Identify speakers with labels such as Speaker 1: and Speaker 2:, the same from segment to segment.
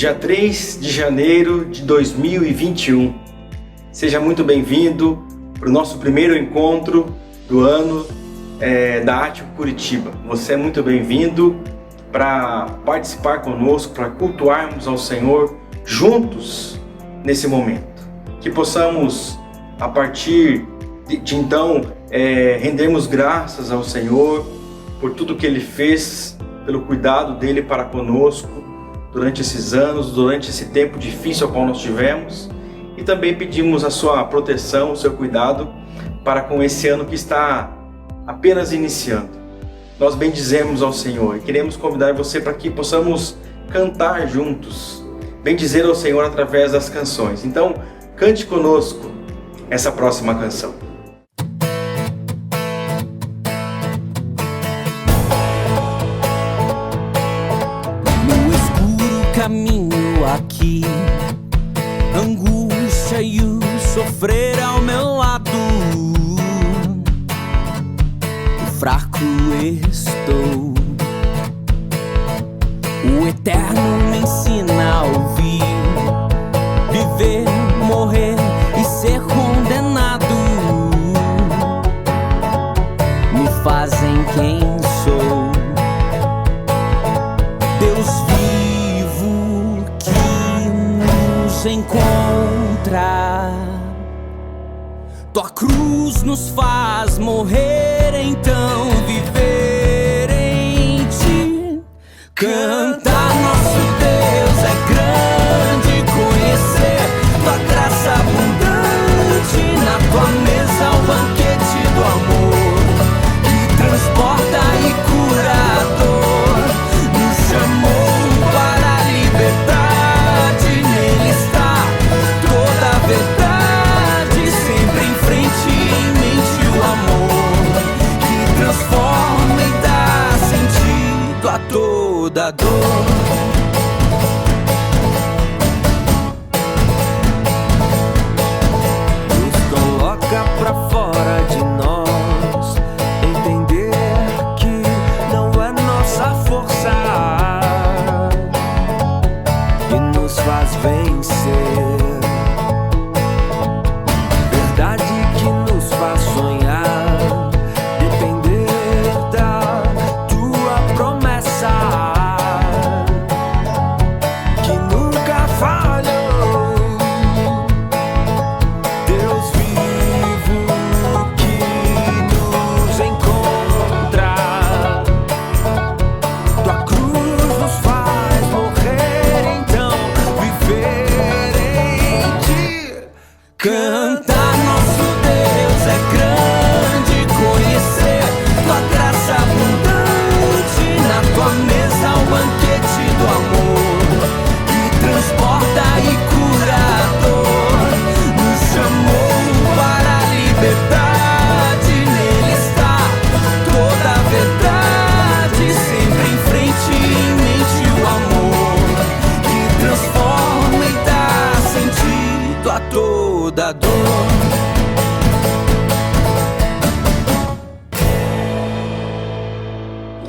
Speaker 1: dia 3 de janeiro de 2021. Seja muito bem-vindo para o nosso primeiro encontro do ano da Ático Curitiba. Você é muito bem-vindo para participar conosco, para cultuarmos ao Senhor juntos nesse momento. Que possamos, a partir de então, rendermos graças ao Senhor por tudo que Ele fez, pelo cuidado dEle para conosco durante esses anos, durante esse tempo difícil ao qual nós tivemos, e também pedimos a sua proteção, o seu cuidado para com esse ano que está apenas iniciando. Nós bendizemos ao Senhor e queremos convidar você para que possamos cantar juntos, bendizer ao Senhor através das canções. Então, cante conosco essa próxima canção.
Speaker 2: Caminho aqui, angústia e o sofrer ao meu lado. Fraco estou, o Eterno me ensina a ouvir, viver, morrer e ser condenado. Me fazem quem sou, Deus vivo que nos encontra. Tua cruz nos faz morrer, então viver em ti. Cantar nosso Deus é grande, conhecer tua graça abundante. Na tua mesa o banquete do amor que transporta e cura a dor. Nos chamou para a liberdade, nele está toda a verdade. Transforma e dá sentido a toda dor. Nos coloca pra fora de nós, entender que não é nossa força que nos faz vencer. Verdade que nos faz sonhar, cantar nosso Deus é grande, conhecer tua graça abundante. Na tua mesa o banquete do amor que transporta e cura a dor. Nos chamou para a liberdade, nele está toda a verdade. Sempre em frente, em mente o amor que transforma e dá sentido a toda dor.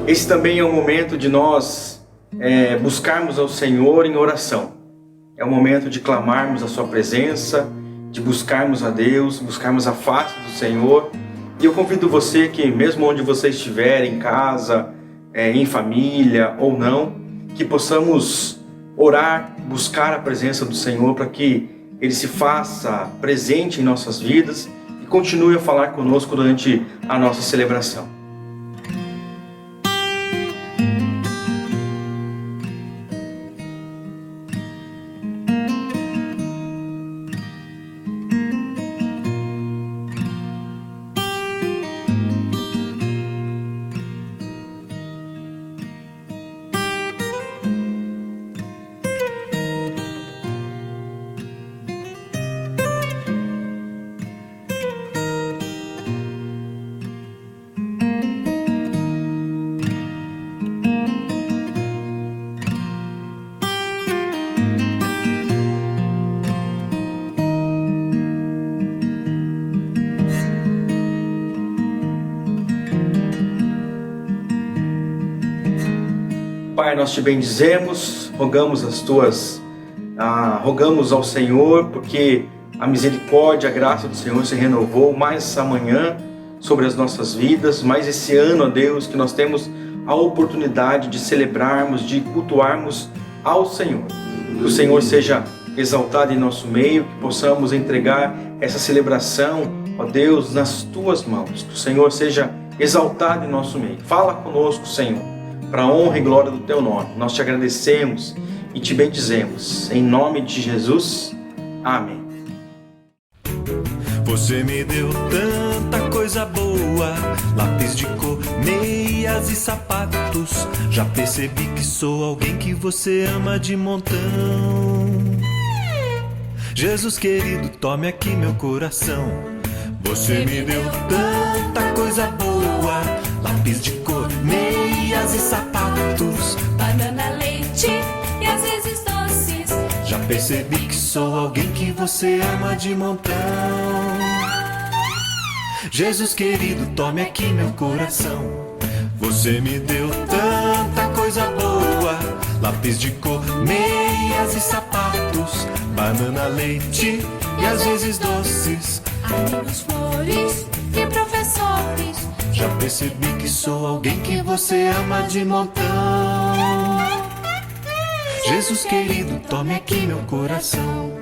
Speaker 1: Esse também é um momento de nós buscarmos ao Senhor em oração. É um momento de clamarmos a sua presença, de buscarmos a Deus, buscarmos a face do Senhor. E eu convido você que, mesmo onde você estiver, em casa, em família ou não, que possamos orar, buscar a presença do Senhor para que Ele se faça presente em nossas vidas e continue a falar conosco durante a nossa celebração. Pai, nós te bendizemos, rogamos as tuas Rogamos ao Senhor porque a misericórdia, a graça do Senhor se renovou mais essa manhã sobre as nossas vidas, mais esse ano, ó Deus, que nós temos a oportunidade de celebrarmos, de cultuarmos ao Senhor. Que o Senhor seja exaltado em nosso meio, que possamos entregar essa celebração, ó Deus, nas Tuas mãos. Que o Senhor seja exaltado em nosso meio. Fala conosco, Senhor, para a honra e glória do Teu nome. Nós Te agradecemos e Te bendizemos. Em nome de Jesus, amém.
Speaker 2: Você me deu tanta coisa boa, lápis de cor, meias e sapatos. Já percebi que sou alguém que você ama de montão. Jesus querido, tome aqui meu coração. Você me deu tanta coisa boa, lápis de cor, meias e sapatos,
Speaker 3: banana, leite e às vezes doces.
Speaker 2: Já percebi que sou alguém que você ama de montão. Jesus querido, tome aqui meu coração. Você me deu tanta coisa boa, lápis de cor, meias e sapatos, banana, leite e às vezes doces,
Speaker 3: Amigos, flores e professores.
Speaker 2: Já percebi que sou alguém que você ama de montão. Jesus querido, tome aqui meu coração.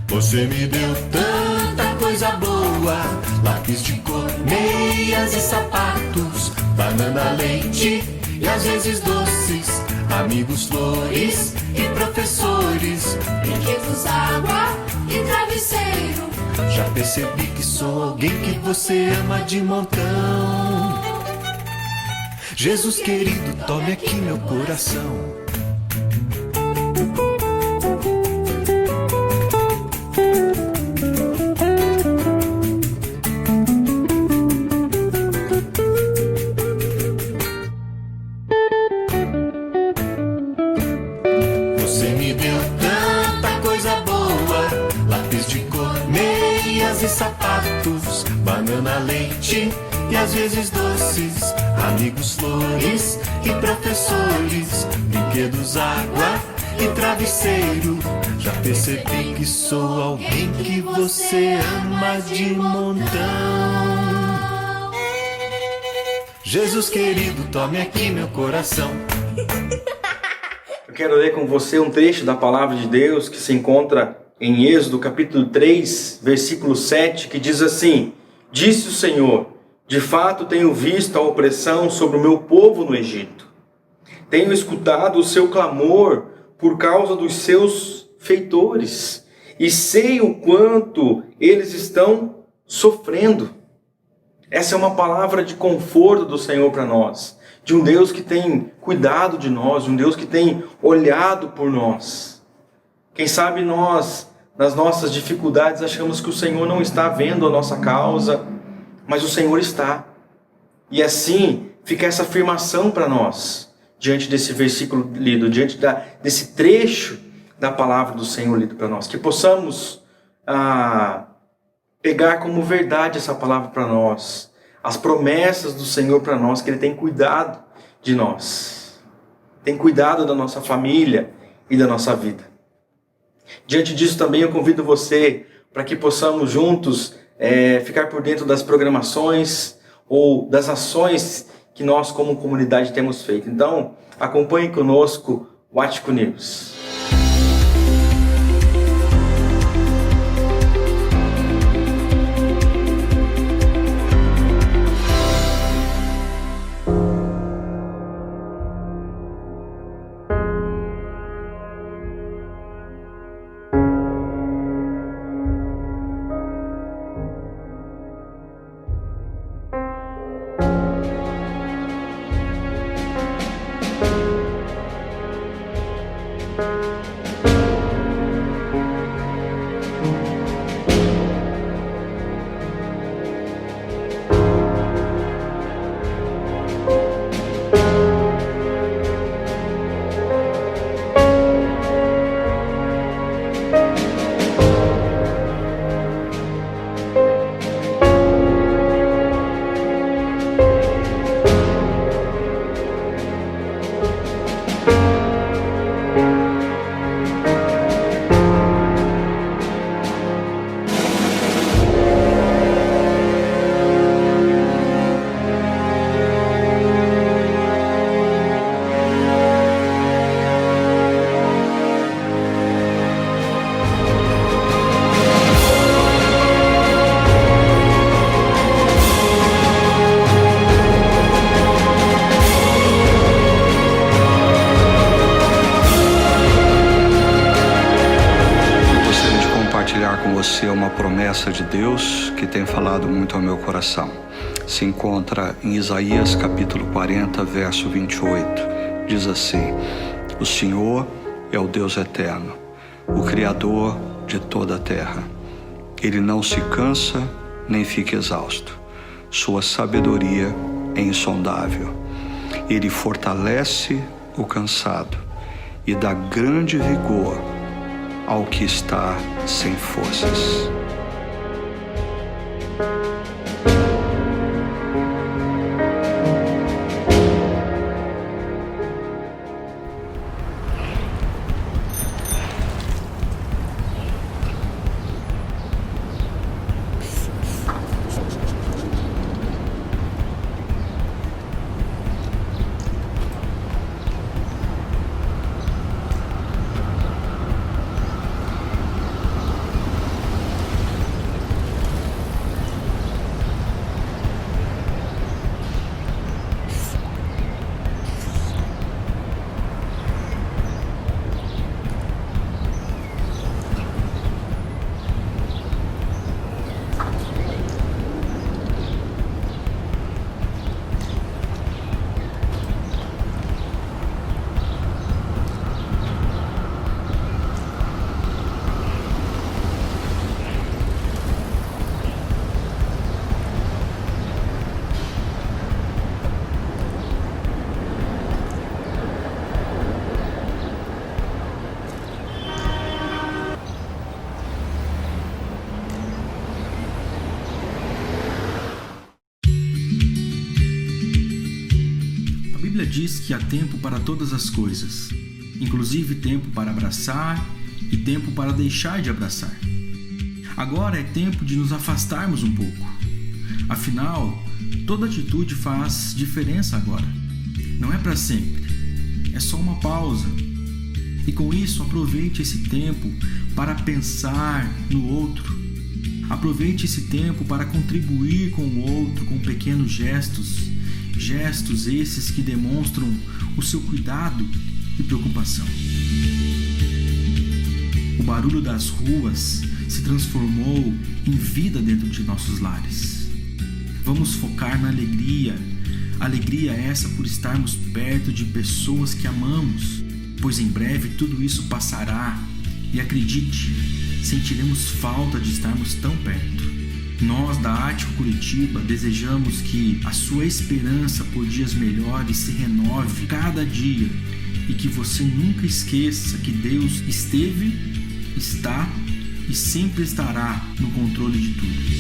Speaker 2: Você me deu tanta coisa boa, lápis de cor, meias e sapatos, banana, leite e às vezes doces, amigos, flores e professores,
Speaker 3: Brinquedos, água e travesseiro.
Speaker 2: Já percebi que sou alguém que você ama de montão. Jesus querido, tome aqui meu coração. Você me deu tanta coisa boa, lápis de cor, meias e sapatos, banana, leite e às vezes doces, amigos, flores e professores, brinquedos, água e travesseiro. Já percebi que sou alguém que você ama de montão. Jesus querido, tome aqui meu coração.
Speaker 1: Eu quero ler com você um trecho da Palavra de Deus que se encontra em Êxodo capítulo 3, versículo 7, que diz assim: Disse o Senhor, de fato tenho visto a opressão sobre o meu povo no Egito. Tenho escutado o seu clamor por causa dos seus feitores, e sei o quanto eles estão sofrendo. Essa é uma palavra de conforto do Senhor para nós, de um Deus que tem cuidado de nós, de um Deus que tem olhado por nós. Quem sabe nós, nas nossas dificuldades, achamos que o Senhor não está vendo a nossa causa, mas o Senhor está. E assim fica essa afirmação para nós, diante desse versículo lido, diante desse trecho da palavra do Senhor lido para nós, que possamos pegar como verdade essa palavra para nós, as promessas do Senhor para nós, que Ele tem cuidado de nós, tem cuidado da nossa família e da nossa vida. Diante disso também eu convido você para que possamos juntos ficar por dentro das programações ou das ações que nós como comunidade temos feito. Então, acompanhe conosco o Ático News.
Speaker 4: promessa de Deus que tem falado muito ao meu coração. Se encontra em Isaías capítulo 40, verso 28. Diz assim: o Senhor é o Deus eterno, o Criador de toda a terra. Ele não se cansa nem fica exausto. Sua sabedoria é insondável. Ele fortalece o cansado e dá grande vigor ao que está sem forças.
Speaker 1: A Bíblia diz que há tempo para todas as coisas, inclusive tempo para abraçar e tempo para deixar de abraçar. Agora é tempo de nos afastarmos um pouco. Afinal, toda atitude faz diferença agora. Não é para sempre, é só uma pausa. E com isso, aproveite esse tempo para pensar no outro. Aproveite esse tempo para contribuir com o outro com pequenos gestos. Gestos esses que demonstram o seu cuidado e preocupação. O barulho das ruas se transformou em vida dentro de nossos lares. Vamos focar na alegria. Alegria essa por estarmos perto de pessoas que amamos, pois em breve tudo isso passará e acredite, sentiremos falta de estarmos tão perto. Nós da Ático Curitiba desejamos que a sua esperança por dias melhores se renove cada dia e que você nunca esqueça que Deus esteve, está e sempre estará no controle de tudo.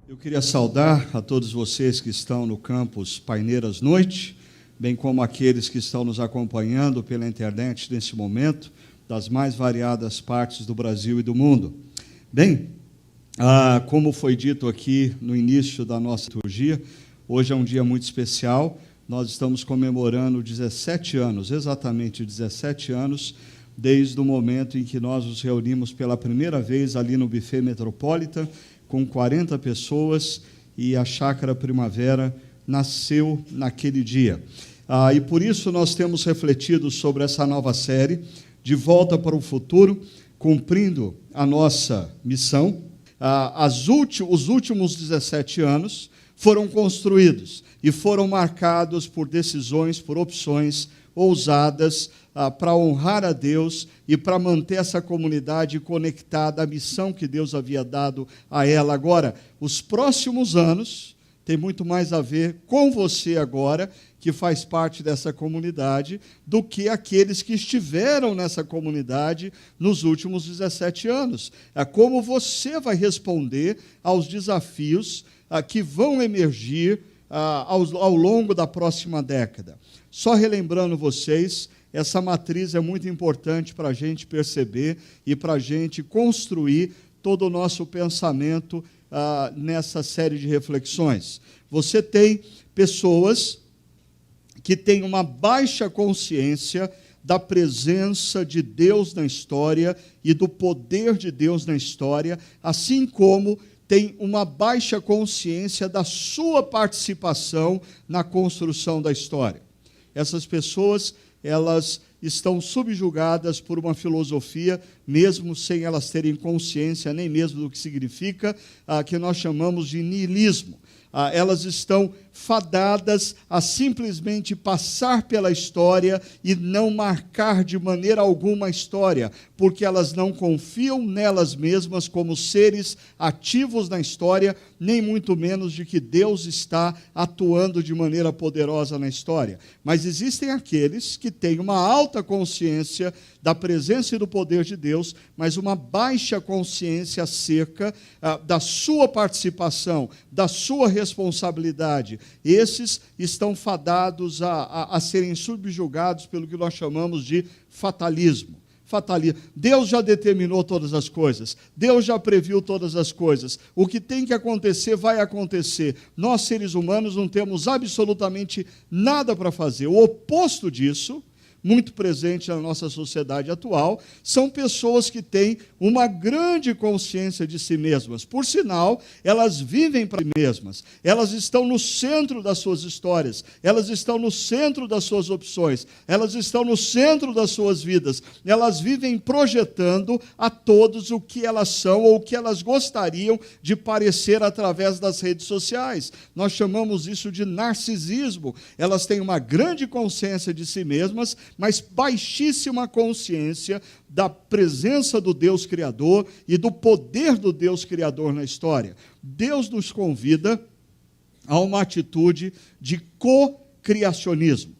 Speaker 5: Eu queria saudar a todos vocês que estão no campus Paineiras Noite, bem como aqueles que estão nos acompanhando pela internet nesse momento, das mais variadas partes do Brasil e do mundo. Bem, como foi dito aqui no início da nossa liturgia, hoje é um dia muito especial. Nós estamos comemorando 17 anos, exatamente 17 anos, desde o momento em que nós nos reunimos pela primeira vez ali no Buffet Metropolitan, com 40 pessoas, e a Chácara Primavera nasceu naquele dia. E por isso nós temos refletido sobre essa nova série, De Volta para o Futuro, cumprindo a nossa missão. Os últimos 17 anos foram construídos e foram marcados por decisões, por opções ousadas para honrar a Deus e para manter essa comunidade conectada à missão que Deus havia dado a ela. Agora, os próximos anos tem muito mais a ver com você agora, que faz parte dessa comunidade, do que aqueles que estiveram nessa comunidade nos últimos 17 anos. É como você vai responder aos desafios que vão emergir ao longo da próxima década. Só relembrando vocês, essa matriz é muito importante para a gente perceber e para a gente construir todo o nosso pensamento nessa série de reflexões. Você tem pessoas que têm uma baixa consciência da presença de Deus na história e do poder de Deus na história, assim como tem uma baixa consciência da sua participação na construção da história. Essas pessoas, elas estão subjugadas por uma filosofia, mesmo sem elas terem consciência nem mesmo do que significa, que nós chamamos de niilismo. Elas estão fadadas a simplesmente passar pela história e não marcar de maneira alguma a história, porque elas não confiam nelas mesmas como seres ativos na história, nem muito menos de que Deus está atuando de maneira poderosa na história. Mas existem aqueles que têm uma alta consciência da presença e do poder de Deus, mas uma baixa consciência acerca da sua participação, da sua responsabilidade. Esses estão fadados a serem subjugados pelo que nós chamamos de fatalismo. Deus já determinou todas as coisas, Deus já previu todas as coisas, o que tem que acontecer vai acontecer. Nós, seres humanos, não temos absolutamente nada para fazer. O oposto disso, muito presente na nossa sociedade atual, são pessoas que têm uma grande consciência de si mesmas. Por sinal, elas vivem para si mesmas, elas estão no centro das suas histórias, elas estão no centro das suas opções, elas estão no centro das suas vidas, elas vivem projetando a todos o que elas são ou o que elas gostariam de parecer através das redes sociais. Nós chamamos isso de narcisismo. Elas têm uma grande consciência de si mesmas, mas baixíssima consciência da presença do Deus Criador e do poder do Deus Criador na história. Deus nos convida a uma atitude de co-criacionismo.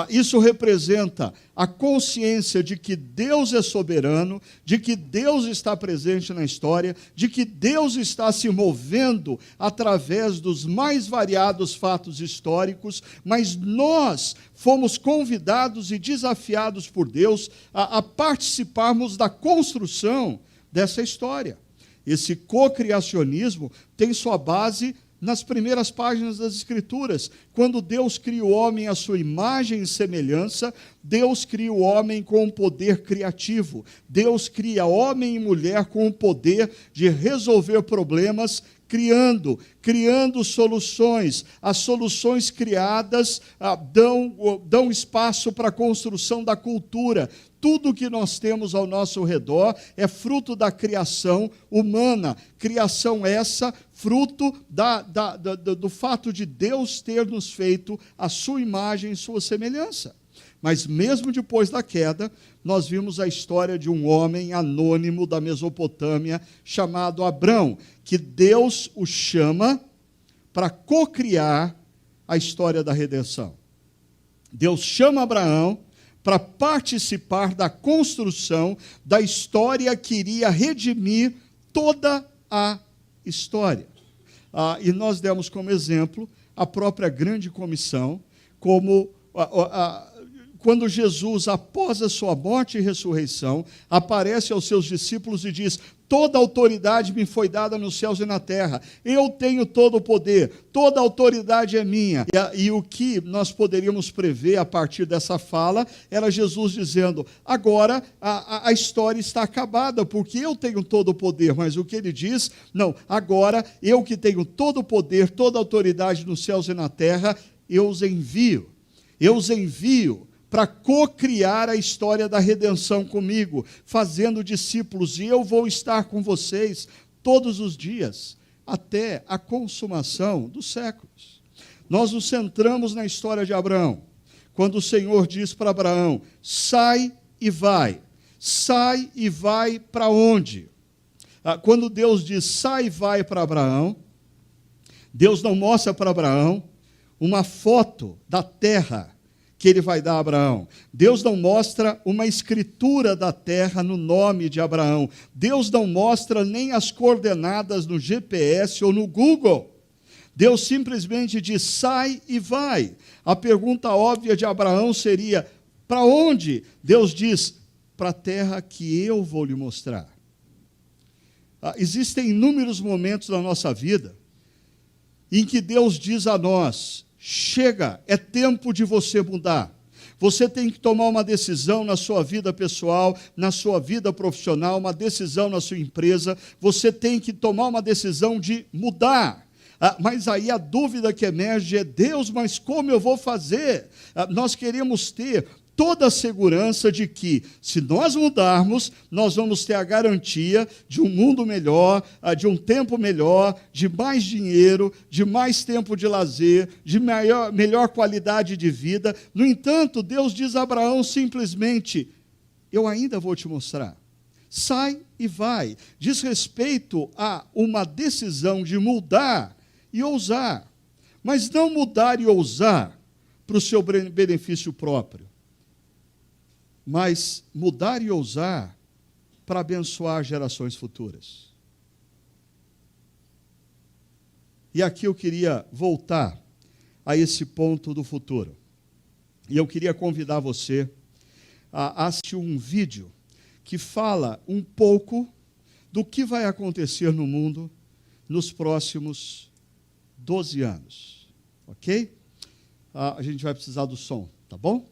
Speaker 5: Isso representa a consciência de que Deus é soberano, de que Deus está presente na história, de que Deus está se movendo através dos mais variados fatos históricos, mas nós fomos convidados e desafiados por Deus a participarmos da construção dessa história. Esse cocriacionismo tem sua base nas primeiras páginas das Escrituras. Quando Deus cria o homem à sua imagem e semelhança, Deus cria o homem com um poder criativo. Deus cria homem e mulher com o poder de resolver problemas, criando soluções. As soluções criadas dão espaço para a construção da cultura. Tudo que nós temos ao nosso redor é fruto da criação humana. Criação essa, fruto do fato de Deus ter nos feito a sua imagem e sua semelhança. Mas mesmo depois da queda, nós vimos a história de um homem anônimo da Mesopotâmia chamado Abrão, que Deus o chama para cocriar a história da redenção. Deus chama Abraão para participar da construção da história que iria redimir toda a história. E nós demos como exemplo a própria grande comissão, como quando Jesus, após a sua morte e ressurreição, aparece aos seus discípulos e diz: toda autoridade me foi dada nos céus e na terra, eu tenho todo o poder, toda autoridade é minha. E o que nós poderíamos prever a partir dessa fala era Jesus dizendo: agora a história está acabada, porque eu tenho todo o poder. Mas o que ele diz? Não, agora eu que tenho todo o poder, toda a autoridade nos céus e na terra, eu os envio para cocriar a história da redenção comigo, fazendo discípulos, e eu vou estar com vocês todos os dias, até a consumação dos séculos. Nós nos centramos na história de Abraão, quando o Senhor diz para Abraão: sai e vai. Sai e vai para onde? Quando Deus diz sai e vai para Abraão, Deus não mostra para Abraão uma foto da terra que ele vai dar a Abraão. Deus não mostra uma escritura da terra no nome de Abraão. Deus não mostra nem as coordenadas no GPS ou no Google. Deus simplesmente diz, sai e vai. A pergunta óbvia de Abraão seria, para onde? Deus diz, para a terra que eu vou lhe mostrar. Existem inúmeros momentos na nossa vida em que Deus diz a nós, chega, é tempo de você mudar. Você tem que tomar uma decisão na sua vida pessoal, na sua vida profissional, uma decisão na sua empresa. Você tem que tomar uma decisão de mudar. Mas aí a dúvida que emerge é, Deus, mas como eu vou fazer? Nós queremos ter toda a segurança de que, se nós mudarmos, nós vamos ter a garantia de um mundo melhor, de um tempo melhor, de mais dinheiro, de mais tempo de lazer, de melhor qualidade de vida. No entanto, Deus diz a Abraão simplesmente, eu ainda vou te mostrar. Sai e vai. Diz respeito a uma decisão de mudar e ousar. Mas não mudar e ousar para o seu benefício próprio, mas mudar e ousar para abençoar gerações futuras. E aqui eu queria voltar a esse ponto do futuro. E eu queria convidar você a assistir um vídeo que fala um pouco do que vai acontecer no mundo nos próximos 12 anos. Ok? A gente vai precisar do som, tá bom?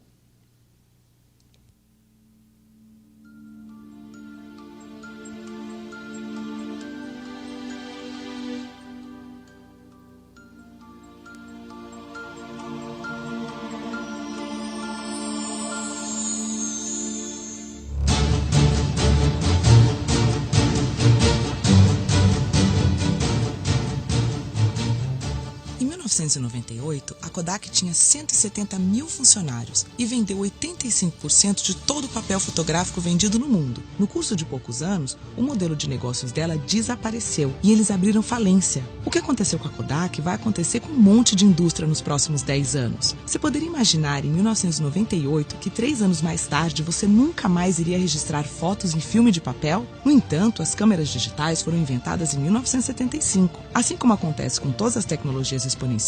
Speaker 6: Em 1998, a Kodak tinha 170 mil funcionários e vendeu 85% de todo o papel fotográfico vendido no mundo. No curso de poucos anos, o modelo de negócios dela desapareceu e eles abriram falência. O que aconteceu com a Kodak vai acontecer com um monte de indústria nos próximos 10 anos. Você poderia imaginar, em 1998, que 3 anos mais tarde você nunca mais iria registrar fotos em filme de papel? No entanto, as câmeras digitais foram inventadas em 1975. Assim como acontece com todas as tecnologias exponenciais,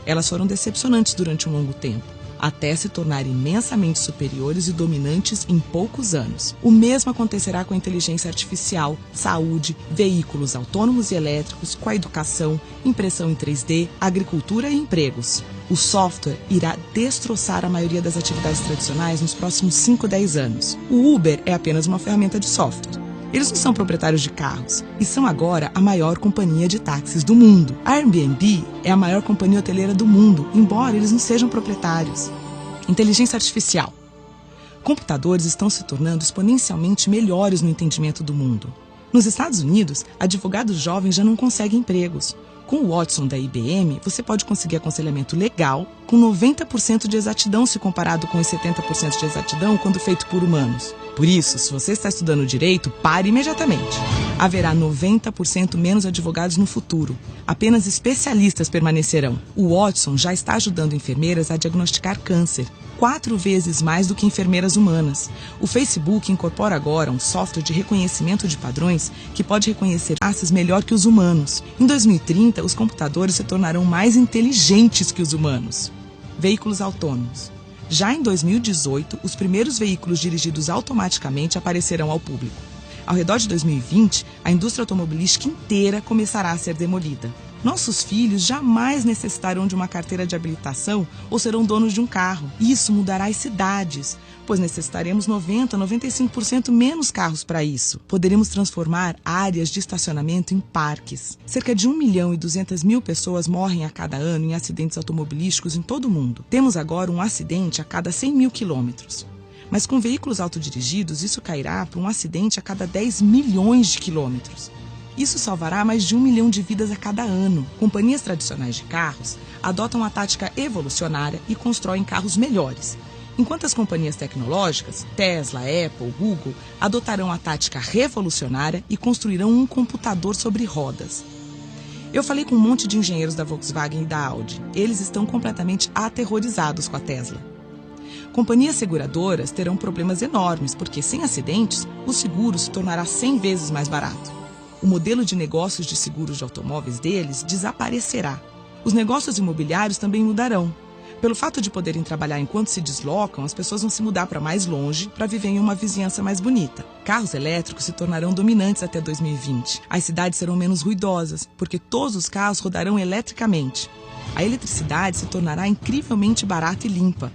Speaker 6: elas foram decepcionantes durante um longo tempo, até se tornarem imensamente superiores e dominantes em poucos anos. O mesmo acontecerá com a inteligência artificial, saúde, veículos autônomos e elétricos, com a educação, impressão em 3D, agricultura e empregos. O software irá destroçar a maioria das atividades tradicionais nos próximos 5 a 10 anos. O Uber é apenas uma ferramenta de software. Eles não são proprietários de carros e são agora a maior companhia de táxis do mundo. A Airbnb é a maior companhia hoteleira do mundo, embora eles não sejam proprietários. Inteligência artificial. Computadores estão se tornando exponencialmente melhores no entendimento do mundo. Nos Estados Unidos, advogados jovens já não conseguem empregos. Com o Watson da IBM, você pode conseguir aconselhamento legal com 90% de exatidão se comparado com os 70% de exatidão quando feito por humanos. Por isso, se você está estudando direito, pare imediatamente. Haverá 90% menos advogados no futuro. Apenas especialistas permanecerão. O Watson já está ajudando enfermeiras a diagnosticar câncer, 4 vezes mais do que enfermeiras humanas. O Facebook incorpora agora um software de reconhecimento de padrões que pode reconhecer faces melhor que os humanos. Em 2030, os computadores se tornarão mais inteligentes que os humanos. Veículos autônomos. Já em 2018, os primeiros veículos dirigidos automaticamente aparecerão ao público. Ao redor de 2020, a indústria automobilística inteira começará a ser demolida. Nossos filhos jamais necessitarão de uma carteira de habilitação ou serão donos de um carro. Isso mudará as cidades, pois necessitaremos 90% a 95% menos carros para isso. Poderemos transformar áreas de estacionamento em parques. Cerca de 1.200.000 pessoas morrem a cada ano em acidentes automobilísticos em todo o mundo. Temos agora um acidente a cada 100 mil quilômetros. Mas com veículos autodirigidos, isso cairá para um acidente a cada 10 milhões de quilômetros. Isso salvará mais de 1 milhão de vidas a cada ano. Companhias tradicionais de carros adotam a tática evolucionária e constroem carros melhores, enquanto as companhias tecnológicas, Tesla, Apple, Google, adotarão a tática revolucionária e construirão um computador sobre rodas. Eu falei com um monte de engenheiros da Volkswagen e da Audi. Eles estão completamente aterrorizados com a Tesla. Companhias seguradoras terão problemas enormes, porque sem acidentes, o seguro se tornará 100 vezes mais barato. O modelo de negócios de seguros de automóveis deles desaparecerá. Os negócios imobiliários também mudarão. Pelo fato de poderem trabalhar enquanto se deslocam, as pessoas vão se mudar para mais longe para viver em uma vizinhança mais bonita. Carros elétricos se tornarão dominantes até 2020. As cidades serão menos ruidosas, porque todos os carros rodarão eletricamente. A eletricidade se tornará incrivelmente barata e limpa.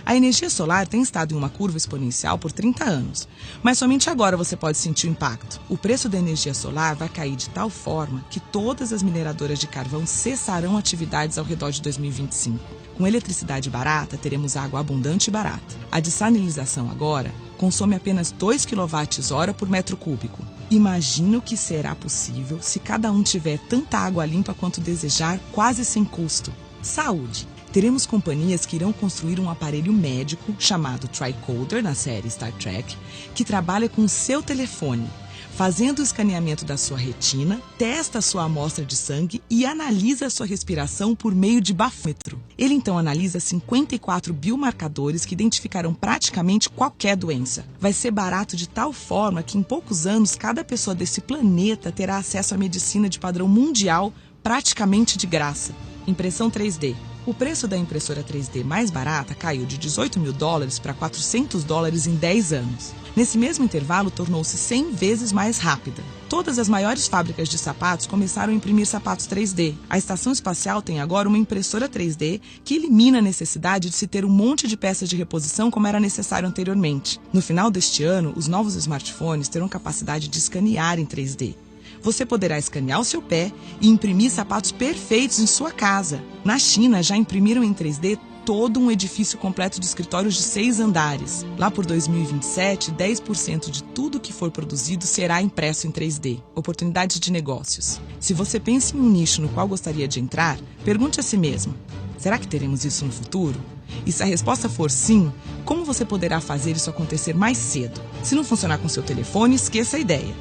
Speaker 6: A energia solar tem estado em uma curva exponencial por 30 anos, mas somente agora você pode sentir o impacto. O preço da energia solar vai cair de tal forma que todas as mineradoras de carvão cessarão atividades ao redor de 2025. Com eletricidade barata, teremos água abundante e barata. A dessalinização agora consome apenas 2 kWh por metro cúbico. Imagina o que será possível se cada um tiver tanta água limpa quanto desejar, quase sem custo. Saúde. Teremos companhias que irão construir um aparelho médico chamado Tricorder, na série Star Trek, que trabalha com o seu telefone, fazendo o escaneamento da sua retina, testa a sua amostra de sangue e analisa a sua respiração por meio de bafômetro. Ele então analisa 54 biomarcadores que identificarão praticamente qualquer doença. Vai ser barato de tal forma que em poucos anos cada pessoa desse planeta terá acesso à medicina de padrão mundial praticamente de graça. Impressão 3D. O preço da impressora 3D mais barata caiu de $18 mil para $400 em 10 anos. Nesse mesmo intervalo, tornou-se 100 vezes mais rápida. Todas as maiores fábricas de sapatos começaram a imprimir sapatos 3D. A estação espacial tem agora uma impressora 3D que elimina a necessidade de se ter um monte de peças de reposição como era necessário anteriormente. No final deste ano, os novos smartphones terão capacidade de escanear em 3D. Você poderá escanear o seu pé e imprimir sapatos perfeitos em sua casa. Na China, já imprimiram em 3D todo um edifício completo de escritórios de 6 andares. Lá por 2027, 10% de tudo que for produzido será impresso em 3D. Oportunidades de negócios. Se você pensa em um nicho no qual gostaria de entrar, pergunte a si mesmo: será que teremos isso no futuro? E se a resposta for sim, como você poderá fazer isso acontecer mais cedo? Se não funcionar com seu telefone, esqueça a ideia.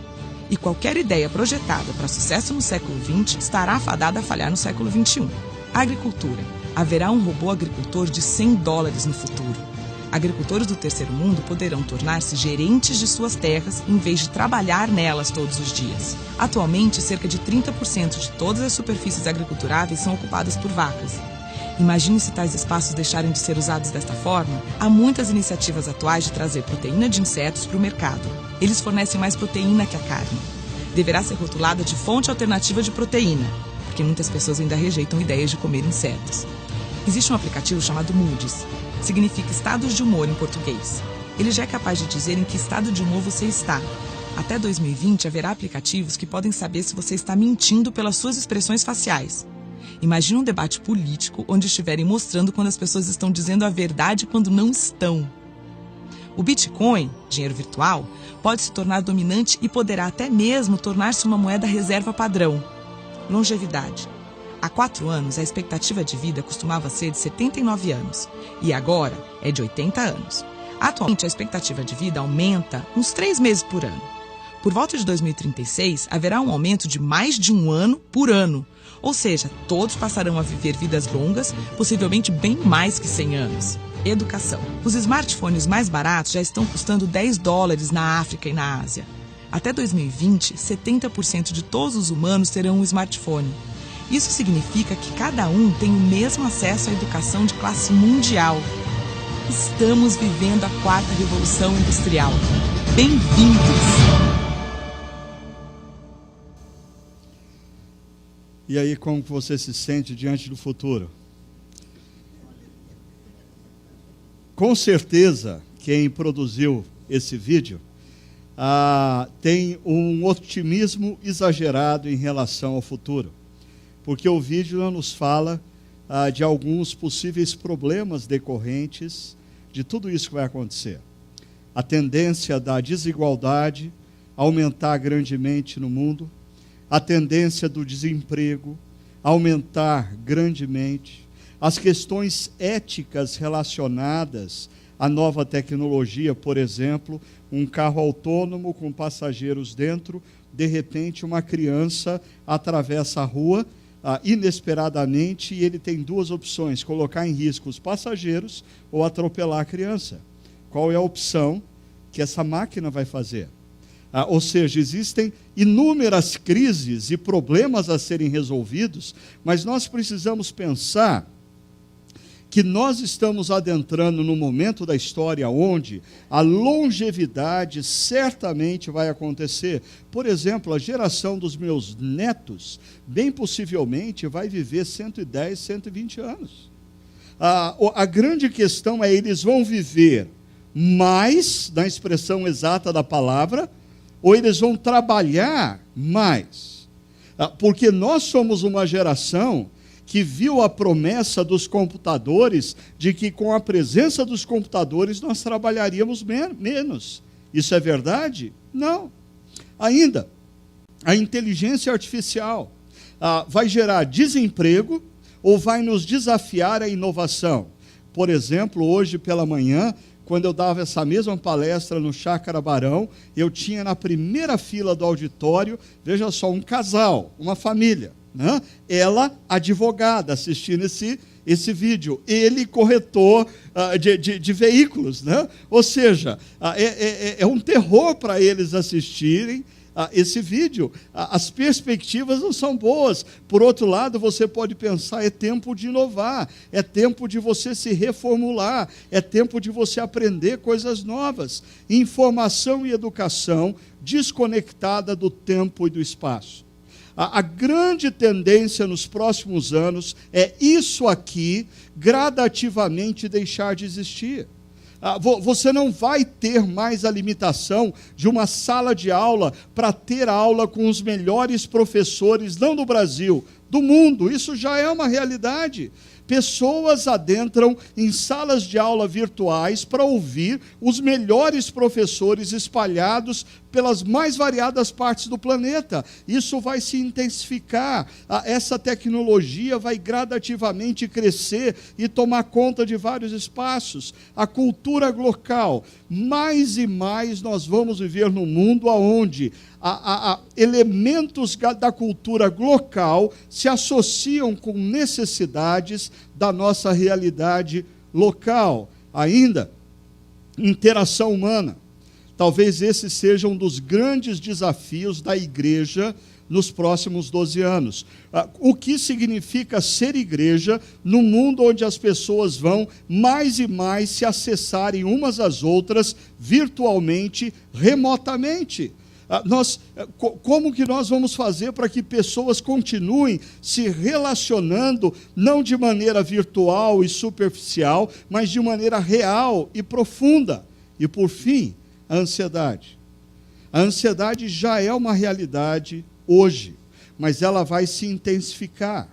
Speaker 6: E qualquer ideia projetada para sucesso no século XX estará afadada a falhar no século XXI. Agricultura. Haverá um robô agricultor de $100 no futuro. Agricultores do terceiro mundo poderão tornar-se gerentes de suas terras em vez de trabalhar nelas todos os dias. Atualmente, cerca de 30% de todas as superfícies agriculturáveis são ocupadas por vacas. Imagine se tais espaços deixarem de ser usados desta forma. Há muitas iniciativas atuais de trazer proteína de insetos para o mercado. Eles fornecem mais proteína que a carne. Deverá ser rotulada de fonte alternativa de proteína, porque muitas pessoas ainda rejeitam ideias de comer insetos. Existe um aplicativo chamado Moody's. Significa estados de humor em português. Ele já é capaz de dizer em que estado de humor você está. Até 2020 haverá aplicativos que podem saber se você está mentindo pelas suas expressões faciais. Imagine um debate político onde estiverem mostrando quando as pessoas estão dizendo a verdade e quando não estão. O Bitcoin, dinheiro virtual, pode se tornar dominante e poderá até mesmo tornar-se uma moeda reserva padrão. Longevidade. Há 4 anos, a expectativa de vida costumava ser de 79 anos e agora é de 80 anos. Atualmente, a expectativa de vida aumenta uns 3 meses por ano. Por volta de 2036, haverá um aumento de mais de 1 ano por ano. Ou seja, todos passarão a viver vidas longas, possivelmente bem mais que 100 anos. Educação. Os smartphones mais baratos já estão custando $10 na África e na Ásia. Até 2020, 70% de todos os humanos terão um smartphone. Isso significa que cada um tem o mesmo acesso à educação de classe mundial. Estamos vivendo a 4ª Revolução Industrial. Bem-vindos!
Speaker 5: E aí, como você se sente diante do futuro? Com certeza, quem produziu esse vídeo tem um otimismo exagerado em relação ao futuro, porque o vídeo nos fala de alguns possíveis problemas decorrentes de tudo isso que vai acontecer. A tendência da desigualdade aumentar grandemente no mundo, a tendência do desemprego aumentar grandemente, as questões éticas relacionadas à nova tecnologia, por exemplo, um carro autônomo com passageiros dentro, de repente uma criança atravessa a rua inesperadamente e ele tem duas opções: colocar em risco os passageiros ou atropelar a criança. Qual é a opção que essa máquina vai fazer? Ou seja, existem inúmeras crises e problemas a serem resolvidos, mas nós precisamos pensar que nós estamos adentrando no momento da história onde a longevidade certamente vai acontecer. Por exemplo, a geração dos meus netos, bem possivelmente, vai viver 110, 120 anos. A grande questão é, eles vão viver mais, na expressão exata da palavra, ou eles vão trabalhar mais? Porque nós somos uma geração que viu a promessa dos computadores de que com a presença dos computadores nós trabalharíamos menos. Isso é verdade? Não. Ainda, a inteligência artificial vai gerar desemprego ou vai nos desafiar à inovação? Por exemplo, hoje pela manhã, quando eu dava essa mesma palestra no Chácara Barão, eu tinha na primeira fila do auditório, veja só, um casal, uma família, né? Ela, advogada, assistindo esse vídeo, ele, corretor de veículos, né? Ou seja, é um terror para eles assistirem esse vídeo. As perspectivas não são boas. Por outro lado, você pode pensar, é tempo de inovar, é tempo de você se reformular, é tempo de você aprender coisas novas. Informação e educação desconectada do tempo e do espaço. A grande tendência nos próximos anos é isso aqui gradativamente deixar de existir. Você não vai ter mais a limitação de uma sala de aula para ter aula com os melhores professores, não do Brasil, do mundo. Isso já é uma realidade. Pessoas adentram em salas de aula virtuais para ouvir os melhores professores espalhados pelas mais variadas partes do planeta. Isso vai se intensificar. Essa tecnologia vai gradativamente crescer e tomar conta de vários espaços. A cultura local. Mais e mais nós vamos viver num mundo onde elementos da cultura local se associam com necessidades da nossa realidade local. Ainda, interação humana. Talvez esse seja um dos grandes desafios da igreja nos próximos 12 anos. O que significa ser igreja num mundo onde as pessoas vão mais e mais se acessarem umas às outras virtualmente, remotamente? Como que nós vamos fazer para que pessoas continuem se relacionando, não de maneira virtual e superficial, mas de maneira real e profunda? E, por fim, a ansiedade. A ansiedade já é uma realidade hoje, mas ela vai se intensificar.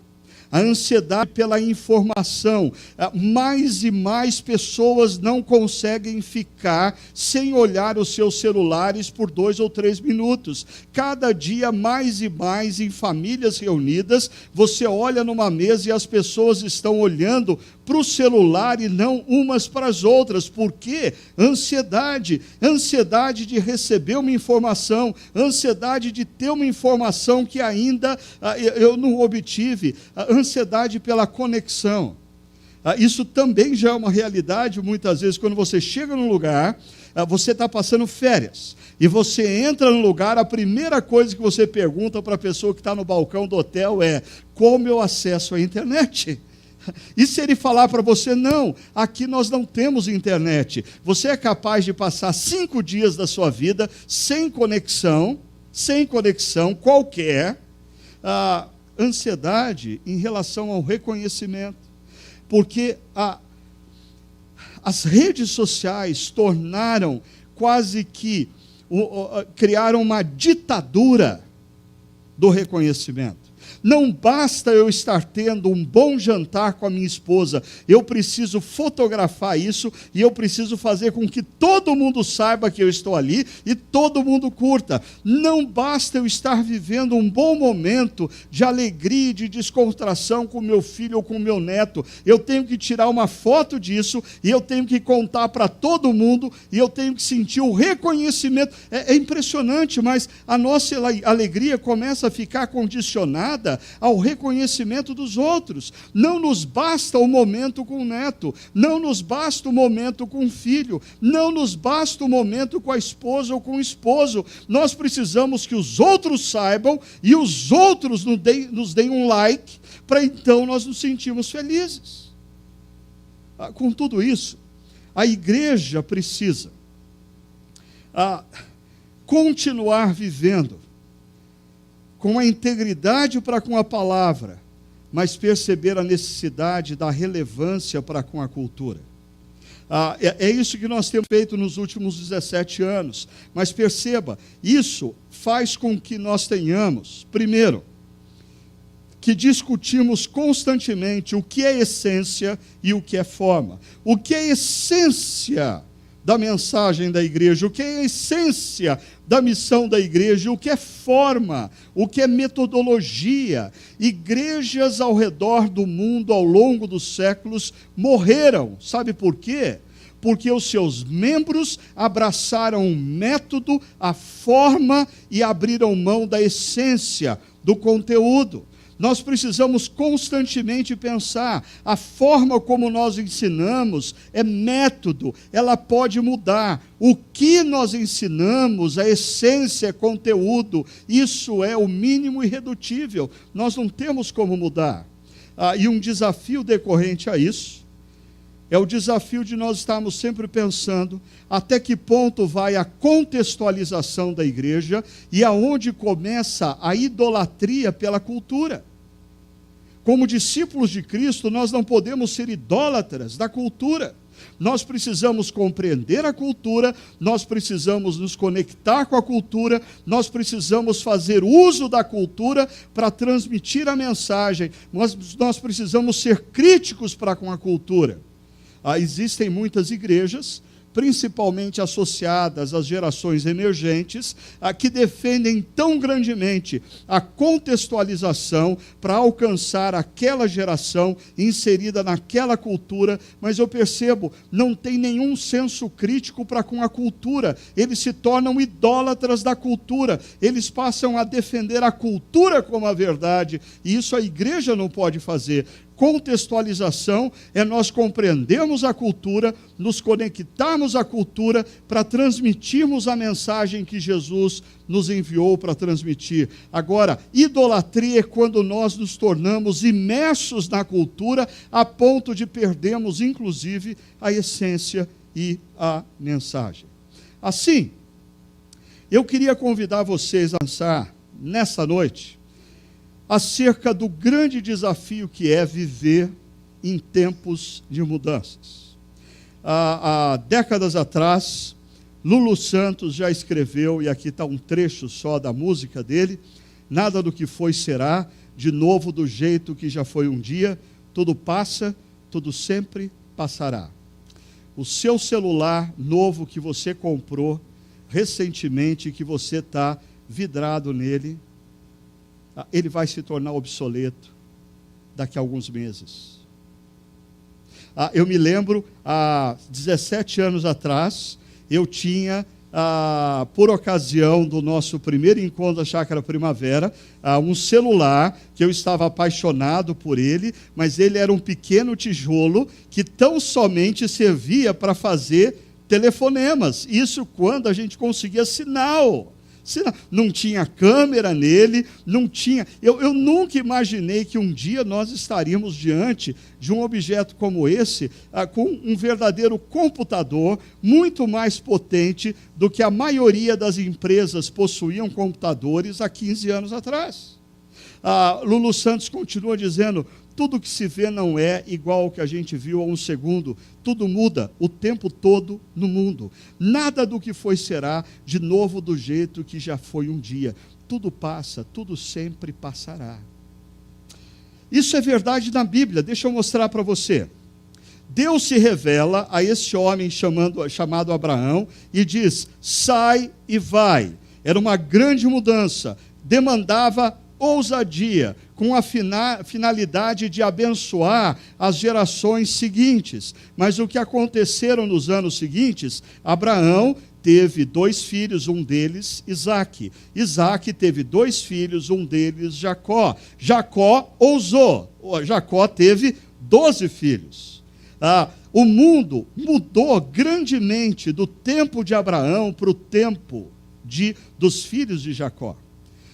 Speaker 5: A ansiedade pela informação. Mais e mais pessoas não conseguem ficar sem olhar os seus celulares por 2 ou 3 minutos. Cada dia, mais e mais, em famílias reunidas, você olha numa mesa e as pessoas estão olhando para o celular e não umas para as outras. Por quê? Ansiedade. Ansiedade de receber uma informação, ansiedade de ter uma informação que ainda eu não obtive, ansiedade pela conexão. Isso também já é uma realidade, muitas vezes, quando você chega num lugar, você está passando férias, e você entra no lugar, a primeira coisa que você pergunta para a pessoa que está no balcão do hotel é: como eu acesso a internet? E se ele falar para você: não, aqui nós não temos internet, você é capaz de passar 5 dias da sua vida sem conexão qualquer. Ansiedade em relação ao reconhecimento, porque as redes sociais tornaram quase que, criaram uma ditadura do reconhecimento. Não basta eu estar tendo um bom jantar com a minha esposa, eu preciso fotografar isso e eu preciso fazer com que todo mundo saiba que eu estou ali e todo mundo curta. Não basta eu estar vivendo um bom momento de alegria e de descontração com meu filho ou com meu neto. Eu tenho que tirar uma foto disso e eu tenho que contar para todo mundo e eu tenho que sentir o reconhecimento. É impressionante, mas a nossa alegria começa a ficar condicionada ao reconhecimento dos outros. Não nos basta o momento com o neto, não nos basta o momento com o filho, não nos basta o momento com a esposa ou com o esposo. Nós precisamos que os outros saibam e os outros nos deem um like, para então nós nos sentirmos felizes. Com tudo isso, a igreja precisa continuar vivendo com a integridade para com a palavra, mas perceber a necessidade da relevância para com a cultura. É isso que nós temos feito nos últimos 17 anos. Mas perceba, isso faz com que nós tenhamos, primeiro, que discutimos constantemente o que é essência e o que é forma. O que é essência da mensagem da igreja, o que é a essência da missão da igreja, o que é forma, o que é metodologia. Igrejas ao redor do mundo, ao longo dos séculos, morreram. Sabe por quê? Porque os seus membros abraçaram o método, a forma e abriram mão da essência, do conteúdo. Nós precisamos constantemente pensar, a forma como nós ensinamos é método, ela pode mudar. O que nós ensinamos, a essência é conteúdo, isso é o mínimo irredutível, nós não temos como mudar. E um desafio decorrente a isso, é o desafio de nós estarmos sempre pensando até que ponto vai a contextualização da igreja e aonde começa a idolatria pela cultura. Como discípulos de Cristo, nós não podemos ser idólatras da cultura. Nós precisamos compreender a cultura, nós precisamos nos conectar com a cultura, nós precisamos fazer uso da cultura para transmitir a mensagem, nós precisamos ser críticos para com a cultura. Existem muitas igrejas, principalmente associadas às gerações emergentes, que defendem tão grandemente a contextualização para alcançar aquela geração inserida naquela cultura, mas eu percebo, não tem nenhum senso crítico para com a cultura, eles se tornam idólatras da cultura, eles passam a defender a cultura como a verdade, e isso a igreja não pode fazer. Contextualização é nós compreendermos a cultura, nos conectarmos à cultura para transmitirmos a mensagem que Jesus nos enviou para transmitir. Agora, idolatria é quando nós nos tornamos imersos na cultura a ponto de perdermos, inclusive, a essência e a mensagem. Assim, eu queria convidar vocês a pensar nessa noite acerca do grande desafio que é viver em tempos de mudanças. Há décadas atrás, Lulu Santos já escreveu, e aqui está um trecho só da música dele, nada do que foi será, de novo do jeito que já foi um dia, tudo passa, tudo sempre passará. O seu celular novo que você comprou recentemente, que você está vidrado nele, ele vai se tornar obsoleto daqui a alguns meses. Eu me lembro, há 17 anos atrás, eu tinha, por ocasião do nosso primeiro encontro da Chácara Primavera, um celular que eu estava apaixonado por ele, mas ele era um pequeno tijolo que tão somente servia para fazer telefonemas. Isso quando a gente conseguia sinal. Não tinha câmera nele, não tinha... Eu nunca imaginei que um dia nós estaríamos diante de um objeto como esse, com um verdadeiro computador, muito mais potente do que a maioria das empresas possuíam computadores há 15 anos atrás. Lulu Santos continua dizendo, tudo que se vê não é igual ao que a gente viu há um segundo, tudo muda o tempo todo no mundo. Nada do que foi será de novo do jeito que já foi um dia. Tudo passa, tudo sempre passará. Isso é verdade na Bíblia, deixa eu mostrar para você. Deus se revela a esse homem chamado Abraão e diz: sai e vai. Era uma grande mudança, demandava ousadia, com a finalidade de abençoar as gerações seguintes. Mas o que aconteceram nos anos seguintes? Abraão teve 2 filhos, um deles Isaque. Isaque teve 2 filhos, um deles Jacó. Jacó ousou. Jacó teve 12 filhos. O mundo mudou grandemente do tempo de Abraão para o tempo dos filhos de Jacó.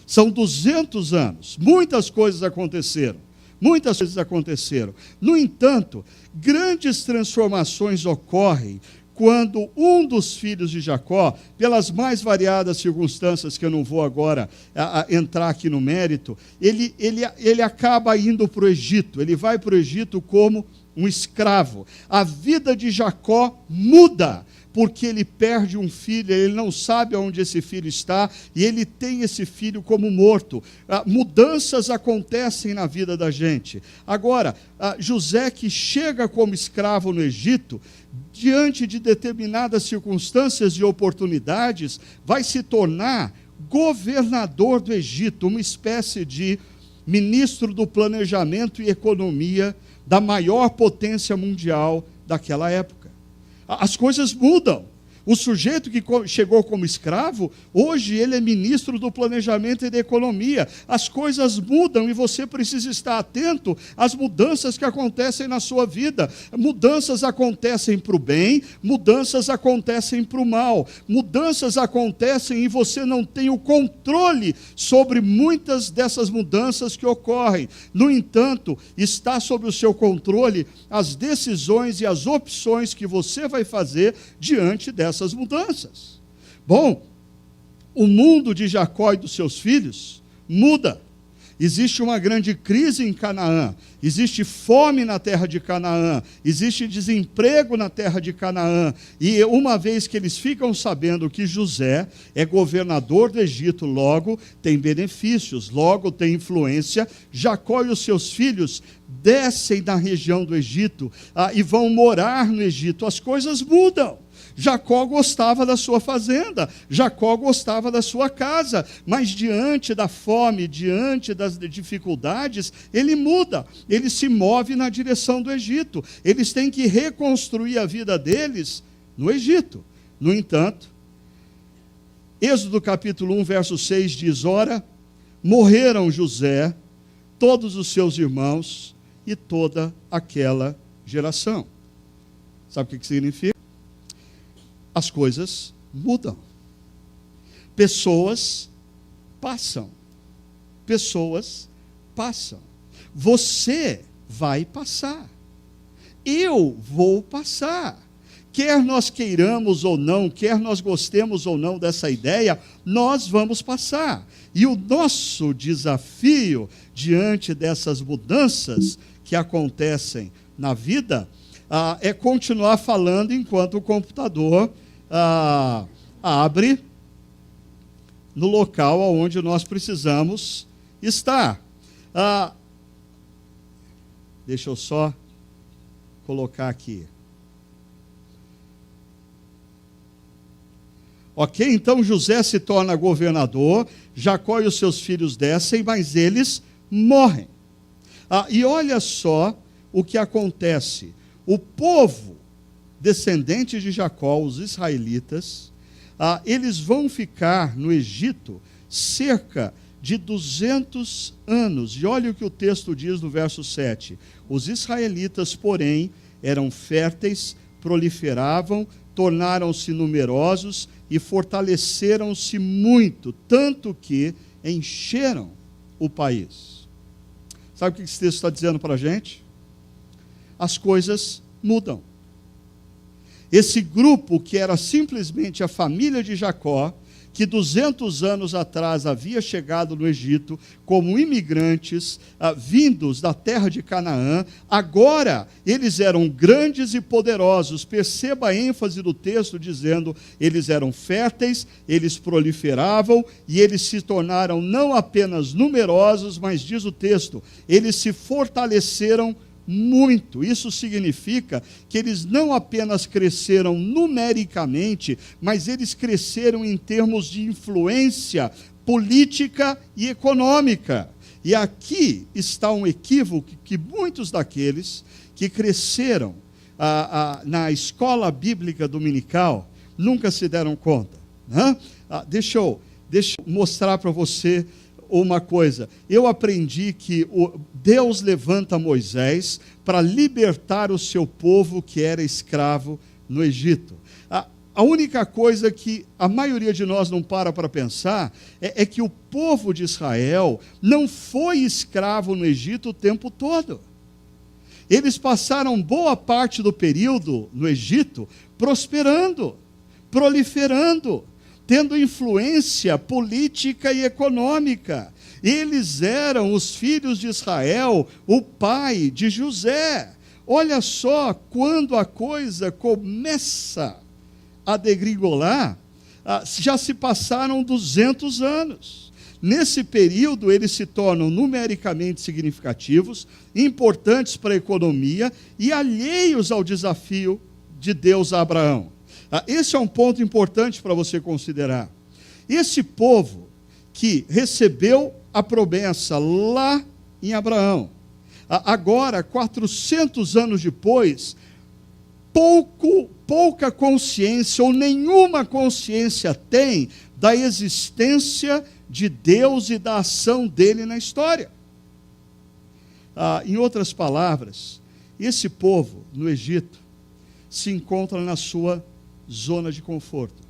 Speaker 5: São 200 anos. Muitas coisas aconteceram. Muitas coisas aconteceram. No entanto, grandes transformações ocorrem quando um dos filhos de Jacó, pelas mais variadas circunstâncias que eu não vou agora entrar aqui no mérito, ele acaba indo para o Egito. Ele vai para o Egito como um escravo. A vida de Jacó muda, porque ele perde um filho, ele não sabe onde esse filho está, e ele tem esse filho como morto. Mudanças acontecem na vida da gente. Agora, José, que chega como escravo no Egito, diante de determinadas circunstâncias e oportunidades, vai se tornar governador do Egito, uma espécie de ministro do planejamento e economia da maior potência mundial daquela época. As coisas mudam. O sujeito que chegou como escravo, hoje ele é ministro do planejamento e da economia. As coisas mudam e você precisa estar atento às mudanças que acontecem na sua vida. Mudanças acontecem para o bem, mudanças acontecem para o mal. Mudanças acontecem e você não tem o controle sobre muitas dessas mudanças que ocorrem. No entanto, está sob o seu controle as decisões e as opções que você vai fazer diante dessas mudanças. Bom, o mundo de Jacó e dos seus filhos muda. Existe uma grande crise em Canaã, existe fome na terra de Canaã, existe desemprego na terra de Canaã, e uma vez que eles ficam sabendo que José é governador do Egito, logo tem benefícios, logo tem influência, Jacó e os seus filhos descem da região do Egito e vão morar no Egito. As coisas mudam. Jacó gostava da sua fazenda, Jacó gostava da sua casa, mas diante da fome, diante das dificuldades, ele muda, ele se move na direção do Egito. Eles têm que reconstruir a vida deles no Egito. No entanto, Êxodo capítulo 1, verso 6 diz: ora, morreram José, todos os seus irmãos e toda aquela geração. Sabe o que significa? As coisas mudam. Pessoas passam. Pessoas passam. Você vai passar. Eu vou passar. Quer nós queiramos ou não, quer nós gostemos ou não dessa ideia, nós vamos passar. E o nosso desafio diante dessas mudanças que acontecem na vida é continuar falando enquanto o computador abre no local onde nós precisamos estar. Deixa eu só colocar aqui. Ok, então José se torna governador, Jacó e os seus filhos descem, mas eles morrem. E olha só o que acontece. O povo descendente de Jacó, os israelitas, eles vão ficar no Egito cerca de 200 anos. E olha o que o texto diz no verso 7. Os israelitas, porém, eram férteis, proliferavam, tornaram-se numerosos e fortaleceram-se muito, tanto que encheram o país. Sabe o que esse texto está dizendo para a gente? As coisas mudam. Esse grupo que era simplesmente a família de Jacó, que 200 anos atrás havia chegado no Egito como imigrantes vindos da terra de Canaã, agora eles eram grandes e poderosos. Perceba a ênfase do texto dizendo, eles eram férteis, eles proliferavam e eles se tornaram não apenas numerosos, mas diz o texto, eles se fortaleceram muito. Isso significa que eles não apenas cresceram numericamente, mas eles cresceram em termos de influência política e econômica. E aqui está um equívoco que muitos daqueles que cresceram na escola bíblica dominical nunca se deram conta. Né? Deixa eu mostrar para você uma coisa. Eu aprendi que Deus levanta Moisés para libertar o seu povo que era escravo no Egito. A única coisa que a maioria de nós não para pensar é que o povo de Israel não foi escravo no Egito o tempo todo. Eles passaram boa parte do período no Egito prosperando, proliferando, tendo influência política e econômica. Eles eram os filhos de Israel, o pai de José. Olha só, quando a coisa começa a degringolar, já se passaram 200 anos. Nesse período, eles se tornam numericamente significativos, importantes para a economia e alheios ao desafio de Deus a Abraão. Esse é um ponto importante para você considerar. Esse povo que recebeu a promessa lá em Abraão, agora, 400 anos depois, pouca consciência ou nenhuma consciência tem da existência de Deus e da ação dele na história. Em outras palavras, esse povo no Egito se encontra na sua zona de conforto.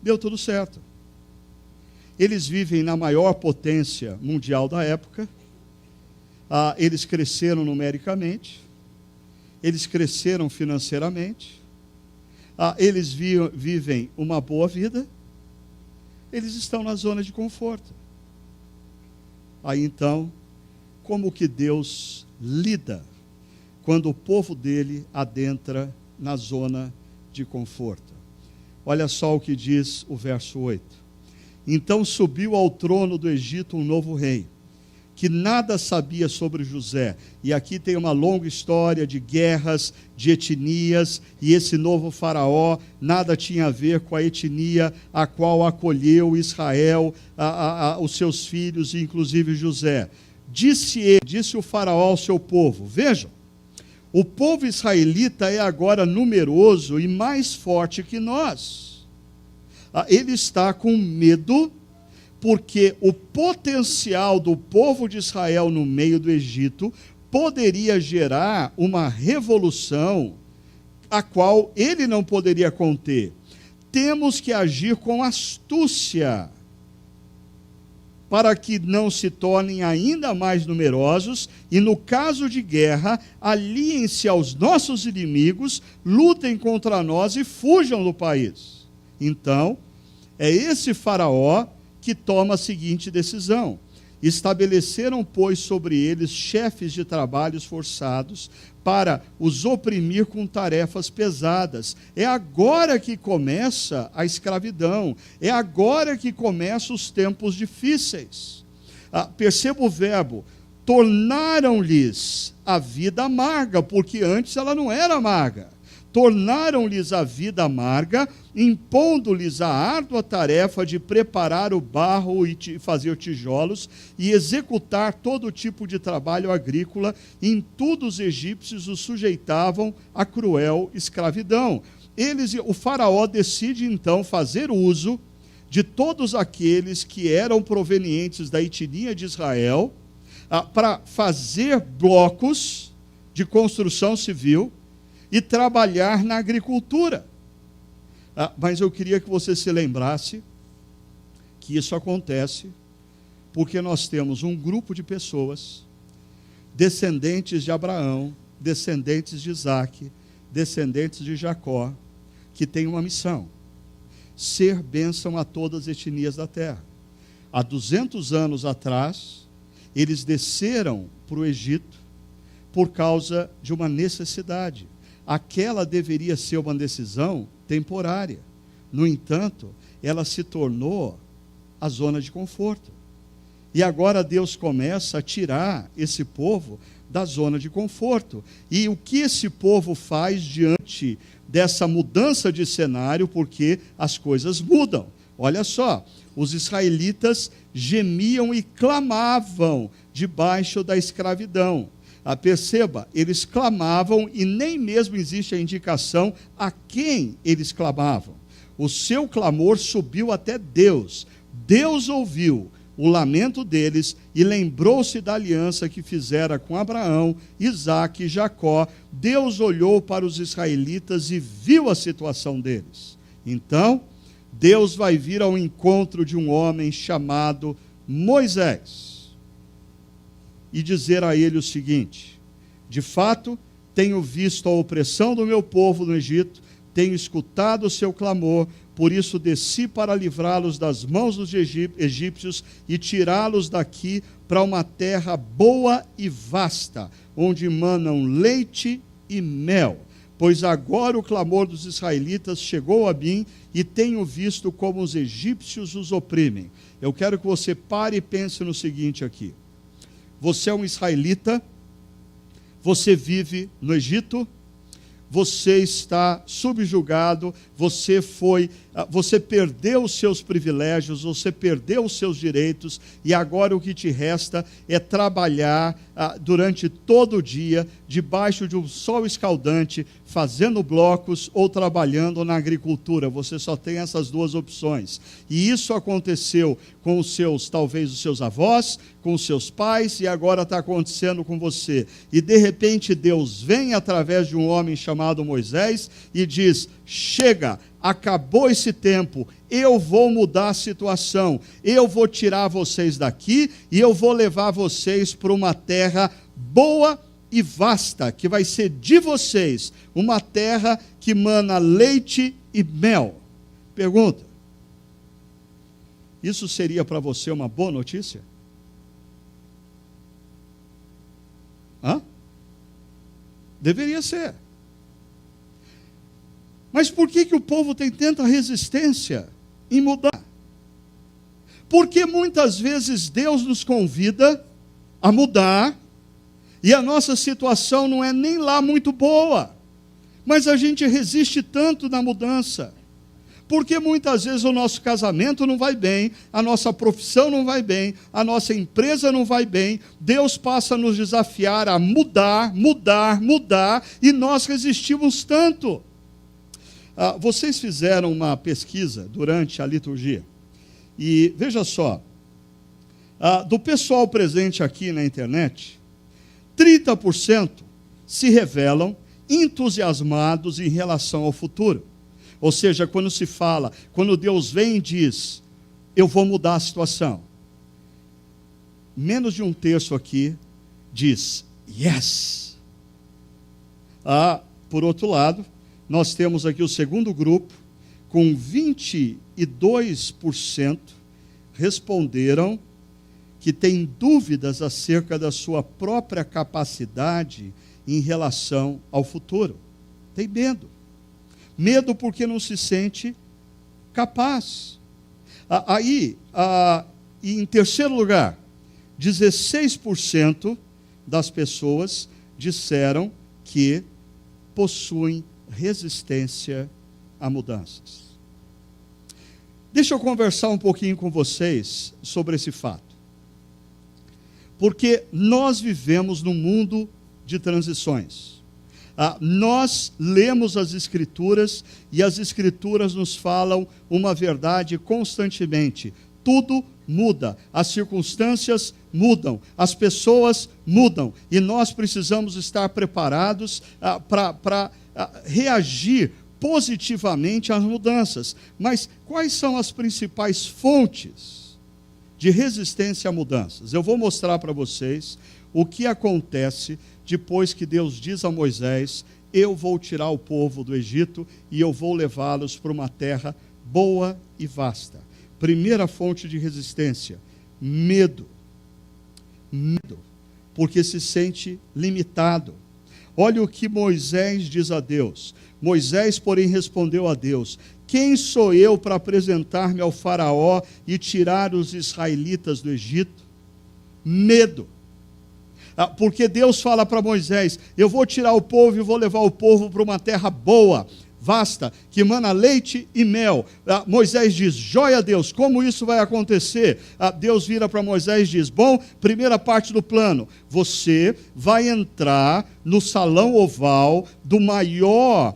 Speaker 5: Deu tudo certo. Eles vivem na maior potência mundial da época. Eles cresceram numericamente. Eles cresceram financeiramente. Eles vivem uma boa vida. Eles estão na zona de conforto. Aí então, como que Deus lida quando o povo dele adentra na zona de conforto? Olha só o que diz o verso 8. Então subiu ao trono do Egito um novo rei, que nada sabia sobre José. E aqui tem uma longa história de guerras, de etnias, e esse novo faraó nada tinha a ver com a etnia a qual acolheu Israel, os seus filhos, inclusive José. Disse o faraó ao seu povo, vejam, o povo israelita é agora numeroso e mais forte que nós. Ele está com medo, porque o potencial do povo de Israel no meio do Egito poderia gerar uma revolução a qual ele não poderia conter. Temos que agir com astúcia, para que não se tornem ainda mais numerosos e, no caso de guerra, aliem-se aos nossos inimigos, lutem contra nós e fujam do país. Então, é esse faraó que toma a seguinte decisão. Estabeleceram, pois, sobre eles chefes de trabalhos forçados para os oprimir com tarefas pesadas. É agora que começa a escravidão. É agora que começam os tempos difíceis. Perceba o verbo. Tornaram-lhes a vida amarga, porque antes ela não era amarga. Tornaram-lhes a vida amarga, impondo-lhes a árdua tarefa de preparar o barro e fazer tijolos e executar todo tipo de trabalho agrícola. Em tudo os egípcios os sujeitavam a cruel escravidão. O faraó decide então fazer uso de todos aqueles que eram provenientes da etnia de Israel para fazer blocos de construção civil e trabalhar na agricultura. Mas eu queria que você se lembrasse que isso acontece porque nós temos um grupo de pessoas, descendentes de Abraão, descendentes de Isaac, descendentes de Jacó, que tem uma missão. ser bênção a todas as etnias da terra. Há 200 anos atrás, eles desceram para o Egito por causa de uma necessidade. Aquela deveria ser uma decisão temporária. No entanto, ela se tornou a zona de conforto. E agora Deus começa a tirar esse povo da zona de conforto. E o que esse povo faz diante dessa mudança de cenário, porque as coisas mudam? Olha só, os israelitas gemiam e clamavam debaixo da escravidão. Perceba, eles clamavam e nem mesmo existe a indicação a quem eles clamavam. O seu clamor subiu até Deus. Deus ouviu o lamento deles e lembrou-se da aliança que fizera com Abraão, Isaque e Jacó. Deus olhou para os israelitas e viu a situação deles. Então, Deus vai vir ao encontro de um homem chamado Moisés e dizer a ele o seguinte: de fato, tenho visto a opressão do meu povo no Egito, tenho escutado o seu clamor, por isso desci para livrá-los das mãos dos egípcios e tirá-los daqui para uma terra boa e vasta, onde manam leite e mel. Pois agora o clamor dos israelitas chegou a mim e tenho visto como os egípcios os oprimem. Eu quero que você pare e pense no seguinte aqui. Você é um israelita, você vive no Egito, você está subjugado, você perdeu os seus privilégios, você perdeu os seus direitos, e agora o que te resta é trabalhar durante todo o dia, debaixo de um sol escaldante, fazendo blocos ou trabalhando na agricultura. Você só tem essas duas opções. E isso aconteceu com talvez os seus avós, com os seus pais, e agora está acontecendo com você. E de repente Deus vem através de um homem chamado Moisés e diz: chega, acabou esse tempo, eu vou mudar a situação, eu vou tirar vocês daqui e eu vou levar vocês para uma terra boa e vasta, que vai ser de vocês, uma terra que mana leite e mel. Pergunta: isso seria para você uma boa notícia? Deveria ser. Mas por que o povo tem tanta resistência em mudar? Porque muitas vezes Deus nos convida a mudar e a nossa situação não é nem lá muito boa, mas a gente resiste tanto na mudança. Porque muitas vezes o nosso casamento não vai bem, a nossa profissão não vai bem, a nossa empresa não vai bem. Deus passa a nos desafiar a mudar, e nós resistimos tanto. Vocês fizeram uma pesquisa durante a liturgia, e veja só, do pessoal presente aqui na internet, 30% se revelam entusiasmados em relação ao futuro. Ou seja, quando Deus vem e diz: eu vou mudar a situação, menos de um terço aqui diz yes. Por outro lado, nós temos aqui o segundo grupo, com 22% responderam que têm dúvidas acerca da sua própria capacidade em relação ao futuro. Tem medo. Medo porque não se sente capaz. E em terceiro lugar, 16% das pessoas disseram que possuem resistência a mudanças. Deixa eu conversar um pouquinho com vocês sobre esse fato. Porque nós vivemos num mundo de transições. Nós lemos as Escrituras e as Escrituras nos falam uma verdade constantemente. Tudo muda, as circunstâncias mudam, as pessoas mudam, e nós precisamos estar preparados para reagir positivamente às mudanças. Mas quais são as principais fontes de resistência a mudanças? Eu vou mostrar para vocês o que acontece depois que Deus diz a Moisés: eu vou tirar o povo do Egito e eu vou levá-los para uma terra boa e vasta. Primeira fonte de resistência, medo. Medo, porque se sente limitado. Olha o que Moisés diz a Deus. Moisés, porém, respondeu a Deus: quem sou eu para apresentar-me ao faraó e tirar os israelitas do Egito? Medo. Porque Deus fala para Moisés: eu vou tirar o povo e vou levar o povo para uma terra boa, vasta, que emana leite e mel. Moisés diz: joia Deus, como isso vai acontecer? Deus vira para Moisés e diz: bom, primeira parte do plano, você vai entrar no salão oval do maior,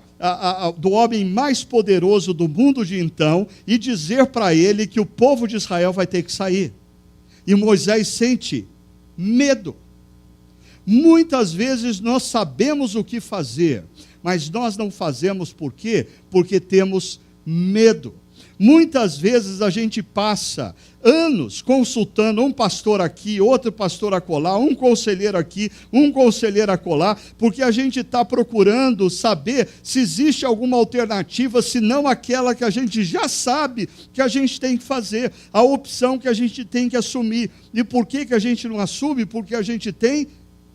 Speaker 5: do homem mais poderoso do mundo de então, e dizer para ele que o povo de Israel vai ter que sair. E Moisés sente medo. Muitas vezes nós sabemos o que fazer, mas nós não fazemos por quê? Porque temos medo. Muitas vezes a gente passa anos consultando um pastor aqui, outro pastor acolá, um conselheiro aqui, um conselheiro acolá, porque a gente está procurando saber se existe alguma alternativa, se não aquela que a gente já sabe que a gente tem que fazer, a opção que a gente tem que assumir. E por que a gente não assume? Porque a gente tem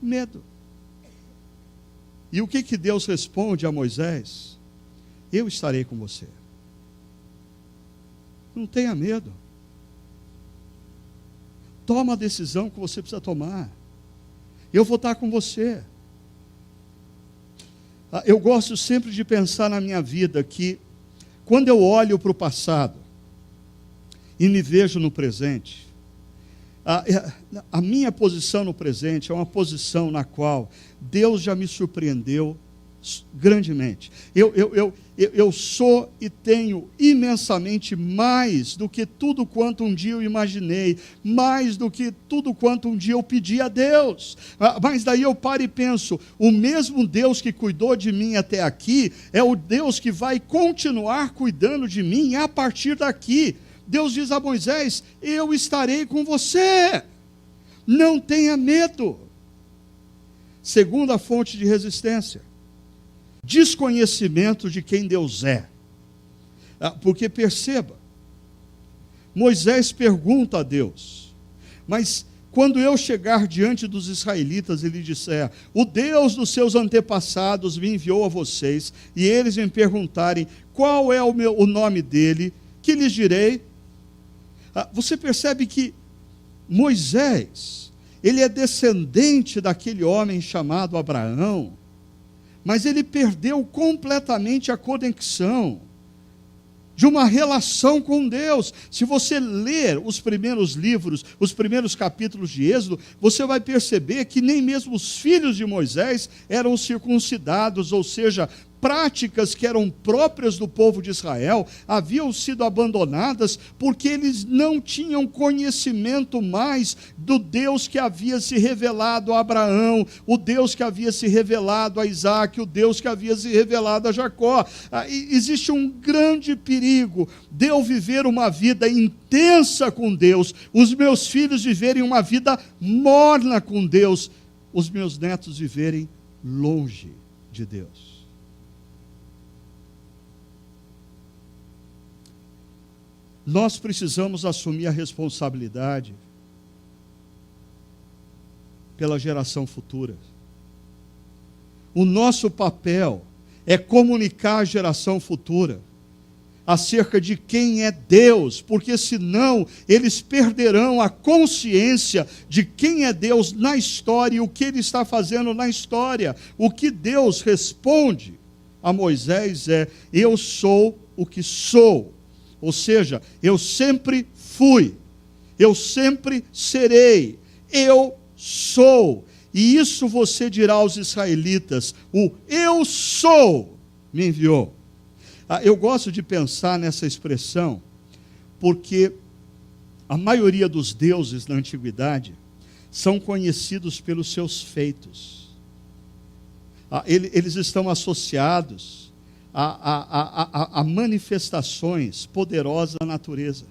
Speaker 5: medo. E o que Deus responde a Moisés? Eu estarei com você. Não tenha medo. Toma a decisão que você precisa tomar. Eu vou estar com você. Eu gosto sempre de pensar na minha vida que, quando eu olho para o passado e me vejo no presente, a minha posição no presente é uma posição na qual Deus já me surpreendeu grandemente. Eu sou e tenho imensamente mais do que tudo quanto um dia eu imaginei, mais do que tudo quanto um dia eu pedi a Deus. Mas daí eu paro e penso, o mesmo Deus que cuidou de mim até aqui, é o Deus que vai continuar cuidando de mim a partir daqui. Deus diz a Moisés: eu estarei com você, não tenha medo. Segunda fonte de resistência, desconhecimento de quem Deus é. Porque perceba, Moisés pergunta a Deus: mas quando eu chegar diante dos israelitas e lhe disser, o Deus dos seus antepassados me enviou a vocês, e eles me perguntarem qual é o nome dele, que lhes direi? Você percebe que Moisés, ele é descendente daquele homem chamado Abraão, mas ele perdeu completamente a conexão de uma relação com Deus. Se você ler os primeiros livros, os primeiros capítulos de Êxodo, você vai perceber que nem mesmo os filhos de Moisés eram circuncidados, ou seja, práticas que eram próprias do povo de Israel haviam sido abandonadas porque eles não tinham conhecimento mais do Deus que havia se revelado a Abraão, o Deus que havia se revelado a Isaac, o Deus que havia se revelado a Jacó. Existe um grande perigo de eu viver uma vida intensa com Deus, os meus filhos viverem uma vida morna com Deus, os meus netos viverem longe de Deus. Nós precisamos assumir a responsabilidade pela geração futura. O nosso papel é comunicar à geração futura acerca de quem é Deus, porque senão eles perderão a consciência de quem é Deus na história e o que Ele está fazendo na história. O que Deus responde a Moisés é: eu sou o que sou. Ou seja, eu sempre fui, eu sempre serei, eu sou. E isso você dirá aos israelitas: o eu sou me enviou. Eu gosto de pensar nessa expressão, porque a maioria dos deuses na antiguidade são conhecidos pelos seus feitos. Eles estão associados a manifestações poderosas da natureza.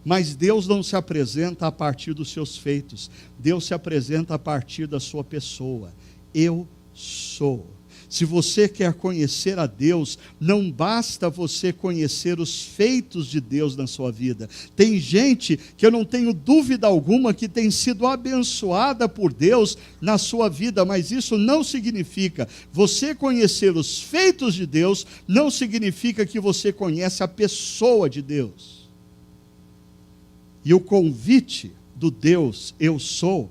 Speaker 5: Mas Deus não se apresenta a partir dos seus feitos. Deus se apresenta a partir da sua pessoa. Eu sou. Se você quer conhecer a Deus, não basta você conhecer os feitos de Deus na sua vida. Tem gente que eu não tenho dúvida alguma que tem sido abençoada por Deus na sua vida, mas isso não significa, você conhecer os feitos de Deus, não significa que você conhece a pessoa de Deus. E o convite do Deus eu sou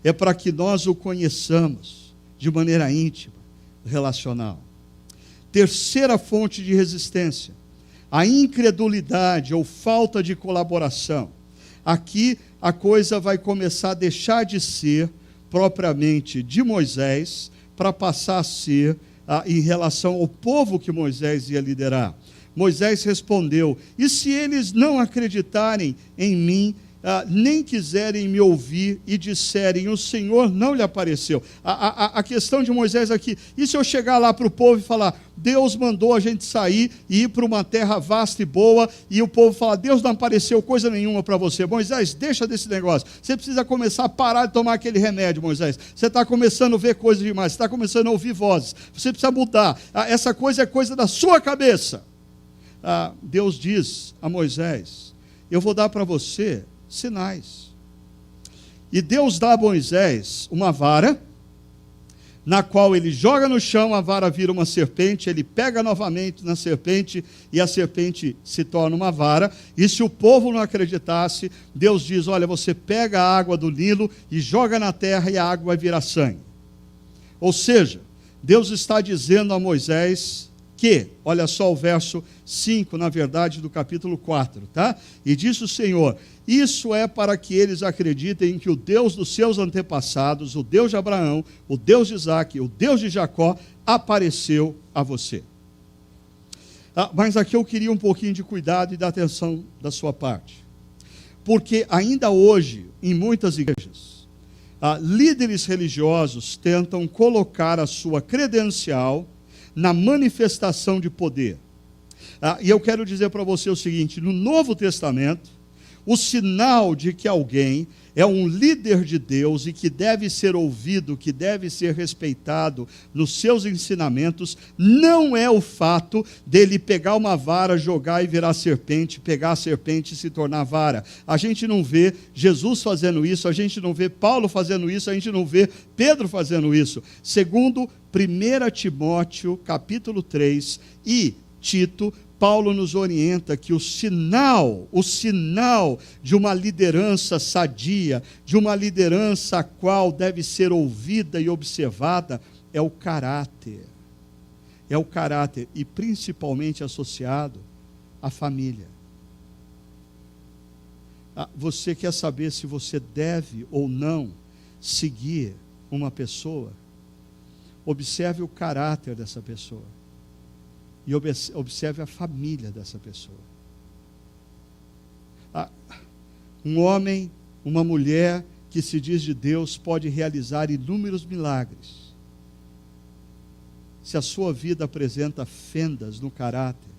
Speaker 5: é para que nós o conheçamos de maneira íntima, relacional. Terceira fonte de resistência, a incredulidade ou falta de colaboração. Aqui a coisa vai começar a deixar de ser propriamente de Moisés para passar a ser em relação ao povo que Moisés ia liderar. Moisés respondeu: e se eles não acreditarem em mim, nem quiserem me ouvir e disserem, o Senhor não lhe apareceu? A questão de Moisés aqui, e se eu chegar lá para o povo e falar, Deus mandou a gente sair e ir para uma terra vasta e boa, e o povo falar, Deus não apareceu coisa nenhuma para você. Moisés, deixa desse negócio, você precisa começar a parar de tomar aquele remédio, Moisés, você está começando a ver coisas demais, você está começando a ouvir vozes, você precisa mudar, essa coisa é coisa da sua cabeça. Deus diz a Moisés, eu vou dar para você sinais. E Deus dá a Moisés uma vara, na qual ele joga no chão, a vara vira uma serpente, ele pega novamente na serpente, e a serpente se torna uma vara, e se o povo não acreditasse, Deus diz, olha, você pega a água do Nilo e joga na terra, e a água vai virar sangue. Ou seja, Deus está dizendo a Moisés que, olha só o verso 5, na verdade, do capítulo 4, tá? E disse o Senhor, isso é para que eles acreditem que o Deus dos seus antepassados, o Deus de Abraão, o Deus de Isaque, o Deus de Jacó, apareceu a você. Mas aqui eu queria um pouquinho de cuidado e da atenção da sua parte. Porque ainda hoje, em muitas igrejas, líderes religiosos tentam colocar a sua credencial na manifestação de poder. E eu quero dizer para você o seguinte, no Novo Testamento, o sinal de que alguém é um líder de Deus e que deve ser ouvido, que deve ser respeitado nos seus ensinamentos, não é o fato dele pegar uma vara, jogar e virar serpente, pegar a serpente e se tornar vara. A gente não vê Jesus fazendo isso, a gente não vê Paulo fazendo isso, a gente não vê Pedro fazendo isso. Segundo 1 Timóteo, capítulo 3 e Tito, Paulo nos orienta que o sinal de uma liderança sadia, de uma liderança a qual deve ser ouvida e observada, é o caráter. É o caráter, e principalmente associado à família. Você quer saber se você deve ou não seguir uma pessoa? Observe o caráter dessa pessoa. E observe a família dessa pessoa. Um homem, uma mulher que se diz de Deus pode realizar inúmeros milagres. Se a sua vida apresenta fendas no caráter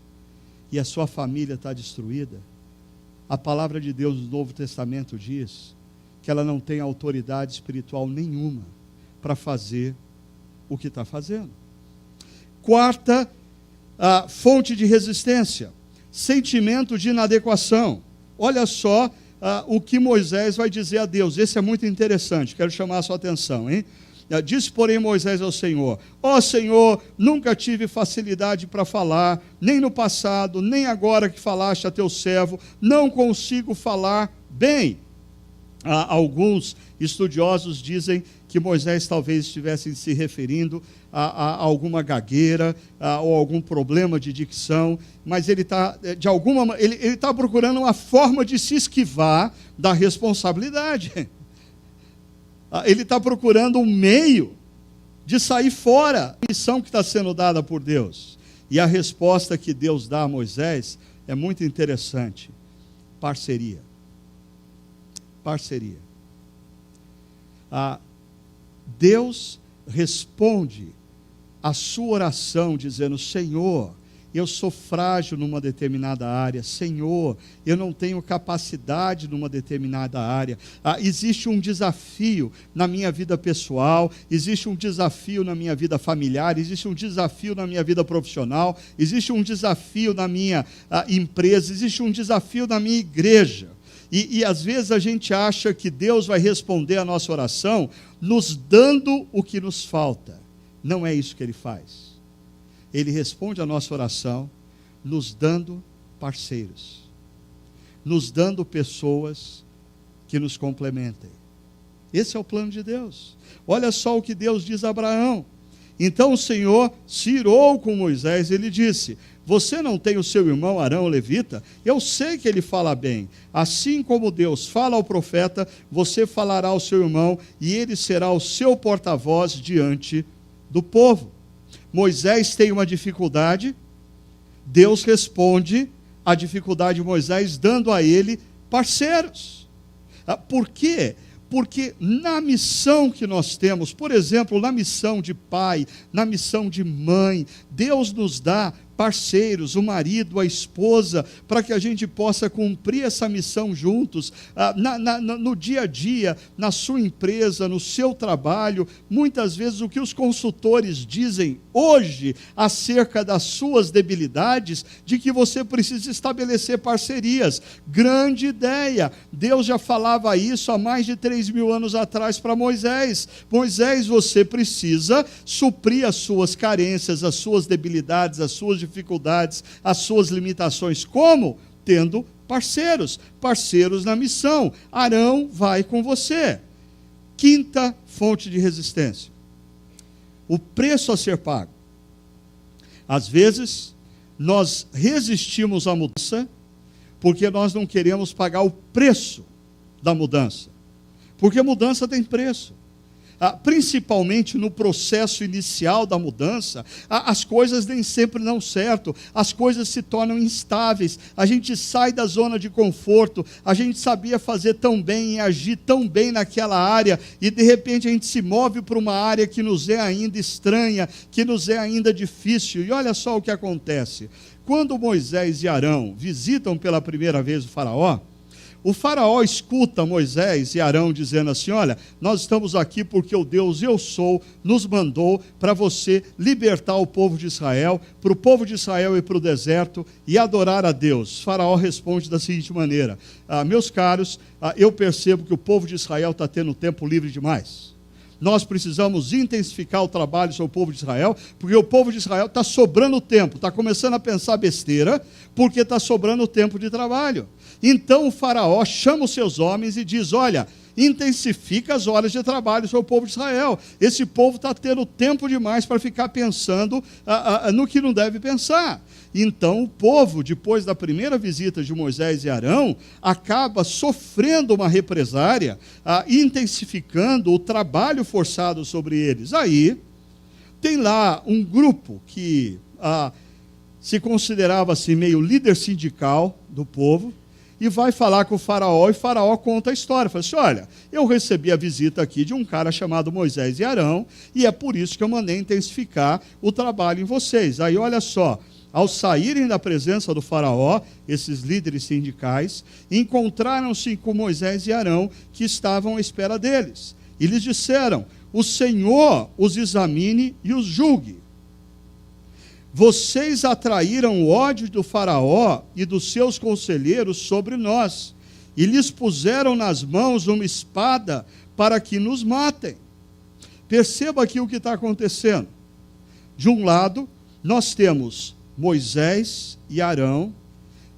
Speaker 5: e a sua família está destruída, a palavra de Deus no Novo Testamento diz que ela não tem autoridade espiritual nenhuma para fazer o que está fazendo. Quarta fonte de resistência, sentimento de inadequação. Olha só o que Moisés vai dizer a Deus. Esse é muito interessante, quero chamar a sua atenção, hein? Disse, porém, Moisés ao Senhor, ó Senhor, nunca tive facilidade para falar, nem no passado, nem agora que falaste a teu servo, não consigo falar bem. Alguns estudiosos dizem que Moisés talvez estivesse se referindo a alguma gagueira, ou algum problema de dicção, mas ele está, de alguma ele está procurando uma forma de se esquivar da responsabilidade. Ele está procurando um meio de sair fora da missão que está sendo dada por Deus. E a resposta que Deus dá a Moisés é muito interessante. Parceria. Parceria. Deus responde a sua oração dizendo, Senhor, eu sou frágil numa determinada área. Senhor, eu não tenho capacidade numa determinada área. Existe um desafio na minha vida pessoal, existe um desafio na minha vida familiar, existe um desafio na minha vida profissional, existe um desafio na minha empresa, existe um desafio na minha igreja. E às vezes a gente acha que Deus vai responder a nossa oração nos dando o que nos falta. Não é isso que Ele faz. Ele responde a nossa oração nos dando parceiros, nos dando pessoas que nos complementem. Esse é o plano de Deus. Olha só o que Deus diz a Abraão. Então o Senhor se irou com Moisés, ele disse: você não tem o seu irmão Arão, levita? Eu sei que ele fala bem. Assim como Deus fala ao profeta, você falará ao seu irmão, e ele será o seu porta-voz diante do povo. Moisés tem uma dificuldade, Deus responde à dificuldade de Moisés, dando a ele parceiros. Por quê? Porque na missão que nós temos, por exemplo, na missão de pai, na missão de mãe, Deus nos dá parceiros, o marido, a esposa, para que a gente possa cumprir essa missão juntos, no dia a dia, na sua empresa, no seu trabalho. Muitas vezes o que os consultores dizem hoje acerca das suas debilidades, de que você precisa estabelecer parcerias. Grande ideia! Deus já falava isso há mais de 3.000 anos atrás para Moisés. Moisés, você precisa suprir as suas carências, as suas debilidades, as suas dificuldades, as suas limitações. Como? Tendo parceiros na missão. Arão vai com você. Quinta fonte de resistência: o preço a ser pago. Às vezes, nós resistimos à mudança porque nós não queremos pagar o preço da mudança. Porque mudança tem preço. Principalmente no processo inicial da mudança, as coisas nem sempre dão certo, as coisas se tornam instáveis, a gente sai da zona de conforto, a gente sabia fazer tão bem e agir tão bem naquela área, e de repente a gente se move para uma área que nos é ainda estranha, que nos é ainda difícil. E olha só o que acontece: quando Moisés e Arão visitam pela primeira vez o faraó escuta Moisés e Arão dizendo assim: olha, nós estamos aqui porque o Deus Eu Sou nos mandou para você libertar o povo de Israel, para o povo de Israel ir para o deserto e adorar a Deus. O faraó responde da seguinte maneira: meus caros, eu percebo que o povo de Israel está tendo tempo livre demais. Nós precisamos intensificar o trabalho sobre o povo de Israel, porque o povo de Israel está sobrando tempo, está começando a pensar besteira, porque está sobrando tempo de trabalho. Então o faraó chama os seus homens e diz: olha, intensifica as horas de trabalho sobre o povo de Israel. Esse povo está tendo tempo demais para ficar pensando no que não deve pensar. Então o povo, depois da primeira visita de Moisés e Arão, acaba sofrendo uma represária, intensificando o trabalho forçado sobre eles. Aí tem lá um grupo que se considerava assim meio líder sindical do povo, e vai falar com o faraó, e o faraó conta a história. Fala assim: olha, eu recebi a visita aqui de um cara chamado Moisés e Arão, e é por isso que eu mandei intensificar o trabalho em vocês. Aí olha só, ao saírem da presença do faraó, esses líderes sindicais encontraram-se com Moisés e Arão, que estavam à espera deles. E lhes disseram: o Senhor os examine e os julgue. Vocês atraíram o ódio do faraó e dos seus conselheiros sobre nós, e lhes puseram nas mãos uma espada para que nos matem. Perceba aqui o que está acontecendo. De um lado, nós temos Moisés e Arão,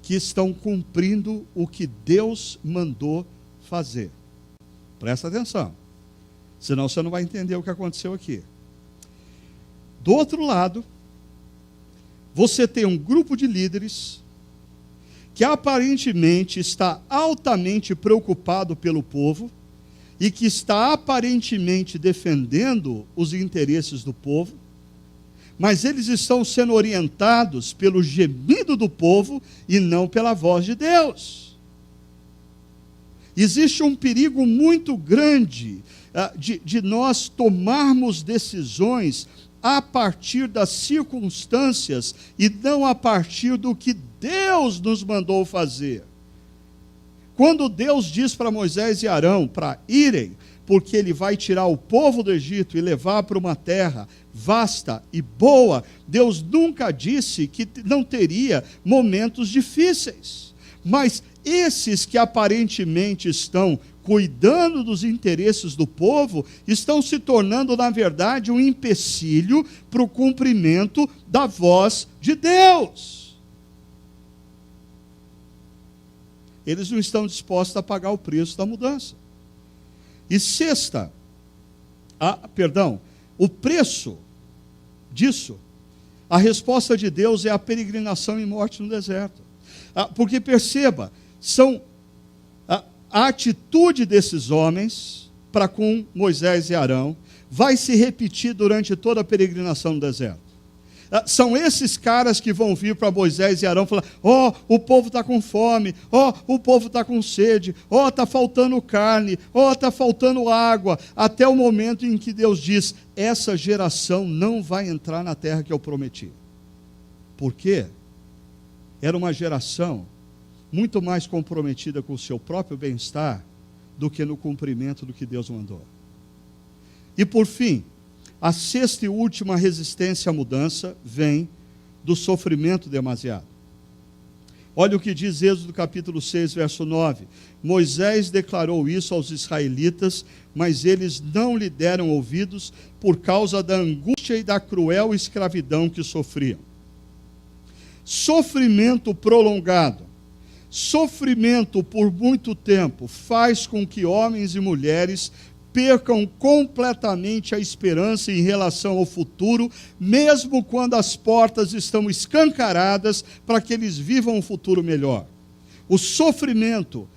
Speaker 5: que estão cumprindo o que Deus mandou fazer. Presta atenção, senão você não vai entender o que aconteceu aqui. Do outro lado, você tem um grupo de líderes que aparentemente está altamente preocupado pelo povo e que está aparentemente defendendo os interesses do povo, mas eles estão sendo orientados pelo gemido do povo e não pela voz de Deus. Existe um perigo muito grande de nós tomarmos decisões a partir das circunstâncias e não a partir do que Deus nos mandou fazer. Quando Deus diz para Moisés e Arão para irem, porque ele vai tirar o povo do Egito e levar para uma terra vasta e boa, Deus nunca disse que não teria momentos difíceis. Mas esses que aparentemente estão cuidando dos interesses do povo, estão se tornando, na verdade, um empecilho para o cumprimento da voz de Deus. Eles não estão dispostos a pagar o preço da mudança. E o preço disso, a resposta de Deus é a peregrinação e morte no deserto. Porque perceba, a atitude desses homens para com Moisés e Arão vai se repetir durante toda a peregrinação no deserto. São esses caras que vão vir para Moisés e Arão falar: o povo está com fome, o povo está com sede, está faltando carne, está faltando água, até o momento em que Deus diz: essa geração não vai entrar na terra que eu prometi. Por quê? Era uma geração muito mais comprometida com o seu próprio bem-estar do que no cumprimento do que Deus mandou. E por fim, a sexta e última resistência à mudança vem do sofrimento demasiado. Olha o que diz Êxodo capítulo 6, verso 9. Moisés declarou isso aos israelitas, mas eles não lhe deram ouvidos por causa da angústia e da cruel escravidão que sofriam. Sofrimento prolongado, sofrimento por muito tempo faz com que homens e mulheres percam completamente a esperança em relação ao futuro, mesmo quando as portas estão escancaradas para que eles vivam um futuro melhor. O sofrimento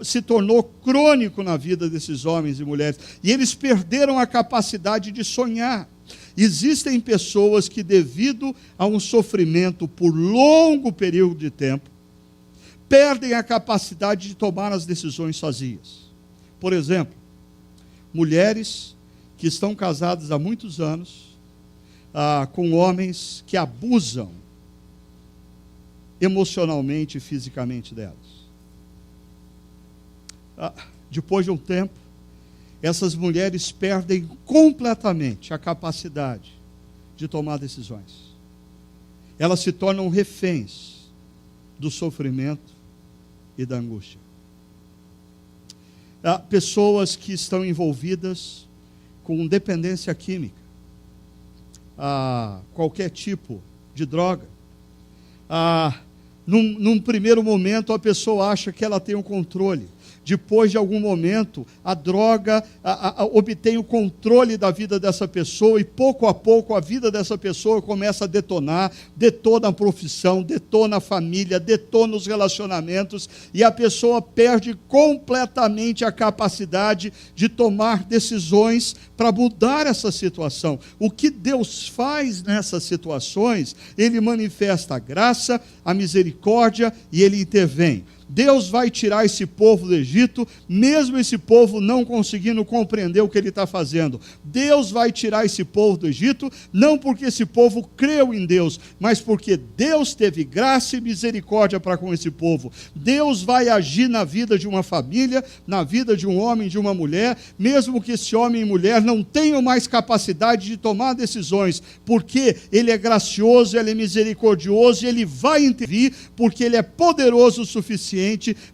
Speaker 5: se tornou crônico na vida desses homens e mulheres, e eles perderam a capacidade de sonhar. Existem pessoas que, devido a um sofrimento por longo período de tempo, perdem a capacidade de tomar as decisões sozinhas. Por exemplo, mulheres que estão casadas há muitos anos, com homens que abusam emocionalmente e fisicamente delas. Depois de um tempo, essas mulheres perdem completamente a capacidade de tomar decisões. Elas se tornam reféns do sofrimento e da angústia. Pessoas que estão envolvidas com dependência química, qualquer tipo de droga. Num primeiro momento, a pessoa acha que ela tem o controle. Depois de algum momento, a droga obtém o controle da vida dessa pessoa e pouco a pouco a vida dessa pessoa começa a detonar, detona a profissão, detona a família, detona os relacionamentos e a pessoa perde completamente a capacidade de tomar decisões para mudar essa situação. O que Deus faz nessas situações? Ele manifesta a graça, a misericórdia e Ele intervém. Deus vai tirar esse povo do Egito, mesmo esse povo não conseguindo compreender o que Ele está fazendo. Deus vai tirar esse povo do Egito, não porque esse povo creu em Deus, mas porque Deus teve graça e misericórdia para com esse povo. Deus vai agir na vida de uma família, na vida de um homem e de uma mulher, mesmo que esse homem e mulher não tenham mais capacidade de tomar decisões, porque Ele é gracioso, Ele é misericordioso e Ele vai intervir, porque Ele é poderoso o suficiente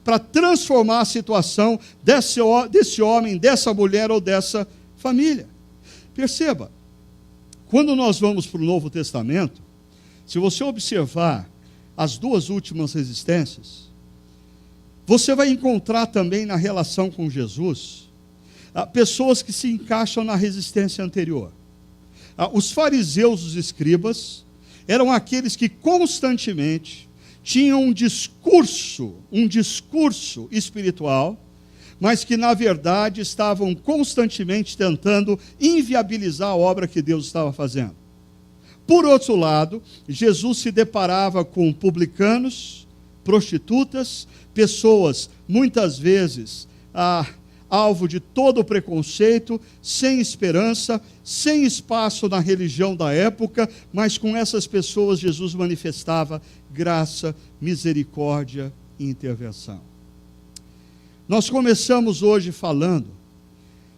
Speaker 5: para transformar a situação desse homem, dessa mulher ou dessa família. Perceba, quando nós vamos para o Novo Testamento, se você observar as duas últimas resistências, você vai encontrar também na relação com Jesus, pessoas que se encaixam na resistência anterior. Os fariseus, os escribas, eram aqueles que constantemente tinham um discurso espiritual, mas que na verdade estavam constantemente tentando inviabilizar a obra que Deus estava fazendo. Por outro lado, Jesus se deparava com publicanos, prostitutas, pessoas muitas vezes alvo de todo preconceito, sem esperança, sem espaço na religião da época, mas com essas pessoas Jesus manifestava graça, misericórdia e intervenção. Nós começamos hoje falando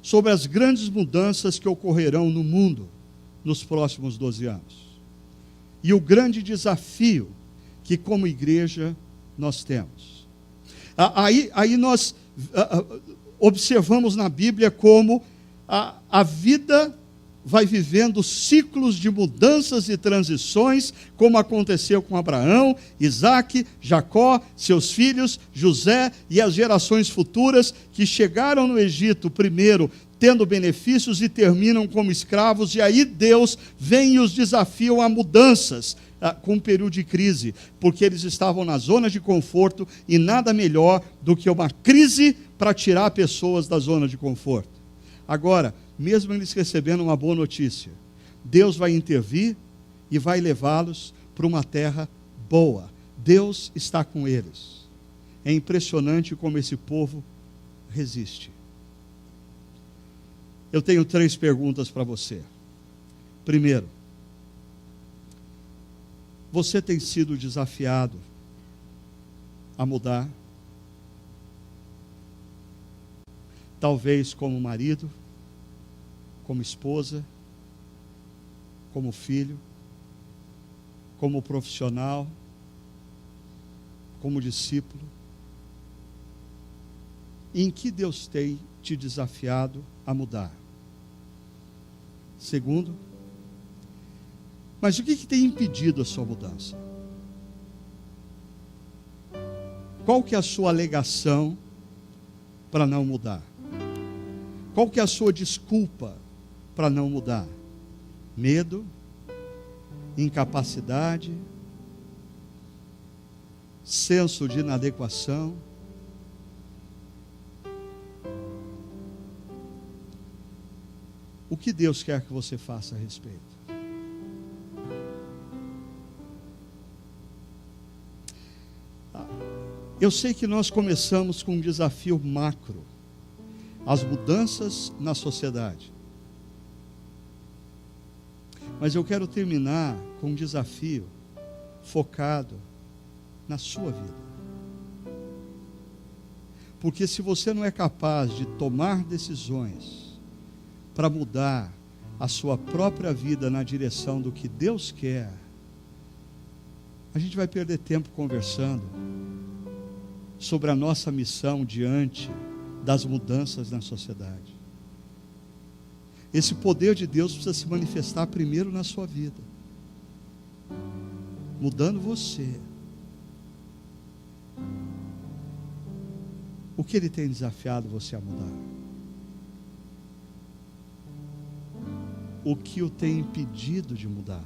Speaker 5: sobre as grandes mudanças que ocorrerão no mundo nos próximos 12 anos. E o grande desafio que, como igreja, nós temos. Aí nós observamos na Bíblia como a vida vai vivendo ciclos de mudanças e transições, como aconteceu com Abraão, Isaque, Jacó, seus filhos, José e as gerações futuras que chegaram no Egito primeiro tendo benefícios e terminam como escravos, e aí Deus vem e os desafia a mudanças com um período de crise, porque eles estavam na zona de conforto e nada melhor do que uma crise para tirar pessoas da zona de conforto. Agora, mesmo eles recebendo uma boa notícia, Deus vai intervir e vai levá-los para uma terra boa. Deus está com eles. É impressionante como esse povo resiste. Eu tenho 3 perguntas para você. Primeiro, você tem sido desafiado a mudar? Talvez como marido, como esposa, como filho, como profissional, como discípulo. Em que Deus tem te desafiado a mudar? Segundo, mas o que tem impedido a sua mudança? Qual que é a sua alegação para não mudar? Qual que é a sua desculpa para não mudar? Medo? Incapacidade? Senso de inadequação? O que Deus quer que você faça a respeito? Eu sei que nós começamos com um desafio macro, as mudanças na sociedade. Mas eu quero terminar com um desafio focado na sua vida. Porque se você não é capaz de tomar decisões para mudar a sua própria vida na direção do que Deus quer, a gente vai perder tempo conversando sobre a nossa missão diante das mudanças na sociedade. Esse poder de Deus precisa se manifestar primeiro na sua vida, mudando você. O que Ele tem desafiado você a mudar? O que o tem impedido de mudar?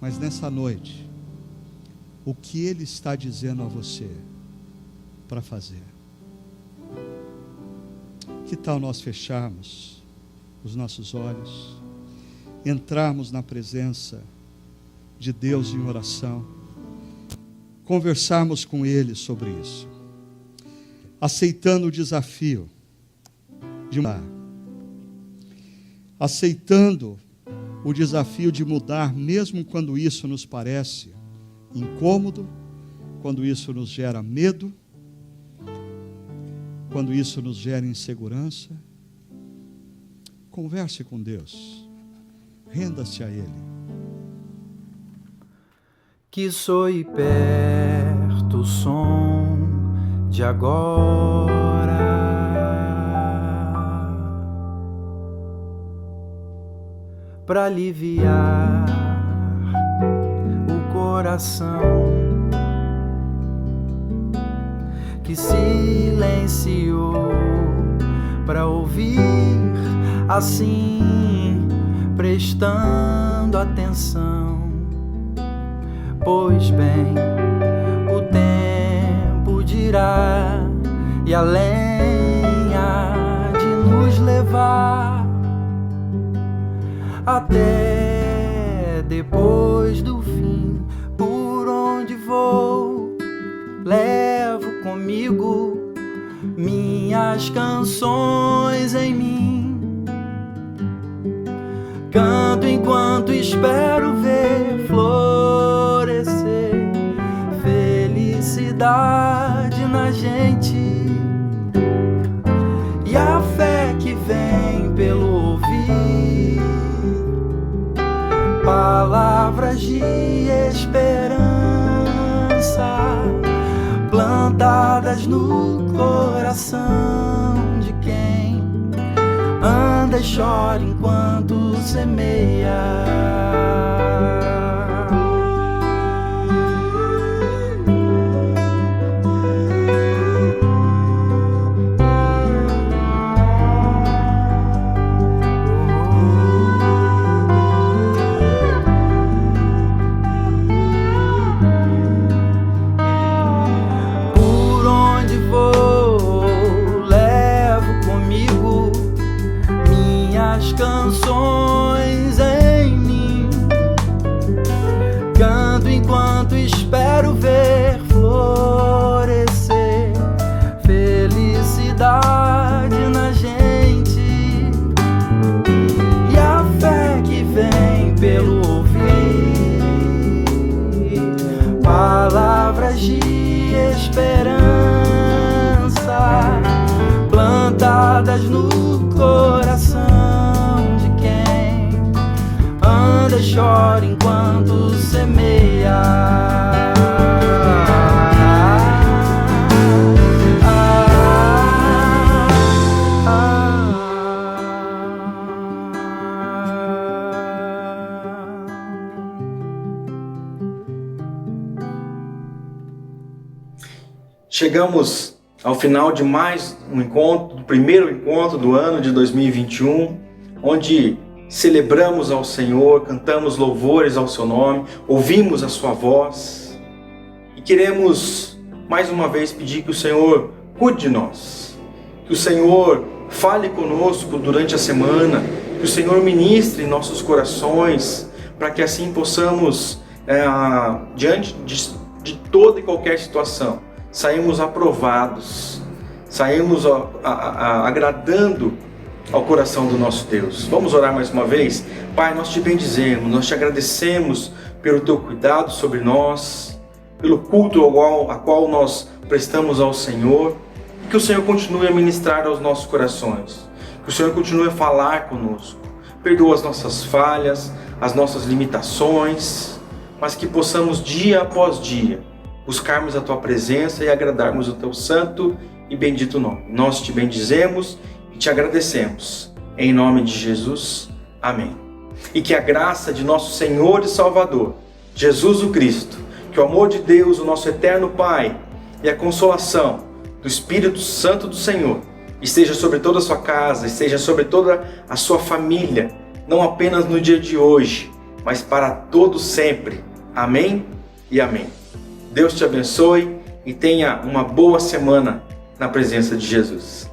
Speaker 5: Mas nessa noite, o que Ele está dizendo a você para fazer? Que tal nós fecharmos os nossos olhos, entrarmos na presença de Deus em oração, conversarmos com Ele sobre isso, aceitando o desafio de mudar, aceitando o desafio de mudar, mesmo quando isso nos parece incômodo, quando isso nos gera medo, quando isso nos gera insegurança. Converse com Deus, renda-se a Ele.
Speaker 2: Que soe perto o som de agora, para aliviar o coração que silenciou para ouvir assim, prestando atenção. Pois bem, o tempo dirá e a lenha de nos levar até depois do fim. Por onde vou, levo comigo, minhas canções em mim. Canto enquanto espero ver florescer felicidade na gente. E a fé que vem pelo ouvir palavras de esperança plantadas no coração de quem anda e chora enquanto semeia. Canções em mim, canto enquanto espero ver florescer felicidade na gente. E a fé que vem pelo ouvir palavras de esperança plantadas no coração anda e chora enquanto semeia.
Speaker 1: Chegamos ao final de mais um encontro, do primeiro encontro do ano de 2021, onde celebramos ao Senhor, cantamos louvores ao seu nome, ouvimos a sua voz e queremos mais uma vez pedir que o Senhor cuide de nós, que o Senhor fale conosco durante a semana, que o Senhor ministre em nossos corações, para que assim possamos, diante de toda e qualquer situação, saímos aprovados, saímos agradando ao coração do nosso Deus. Vamos orar mais uma vez? Pai, nós te bendizemos, nós te agradecemos pelo teu cuidado sobre nós, pelo culto a qual nós prestamos ao Senhor, e que o Senhor continue a ministrar aos nossos corações, que o Senhor continue a falar conosco, perdoa as nossas falhas, as nossas limitações, mas que possamos dia após dia buscarmos a tua presença e agradarmos o teu santo e bendito nome. Nós te bendizemos e te agradecemos. Em nome de Jesus. Amém. E que a graça de nosso Senhor e Salvador, Jesus o Cristo, que o amor de Deus, o nosso eterno Pai, e a consolação do Espírito Santo do Senhor esteja sobre toda a sua casa, esteja sobre toda a sua família, não apenas no dia de hoje, mas para todo sempre. Amém e amém. Deus te abençoe e tenha uma boa semana na presença de Jesus.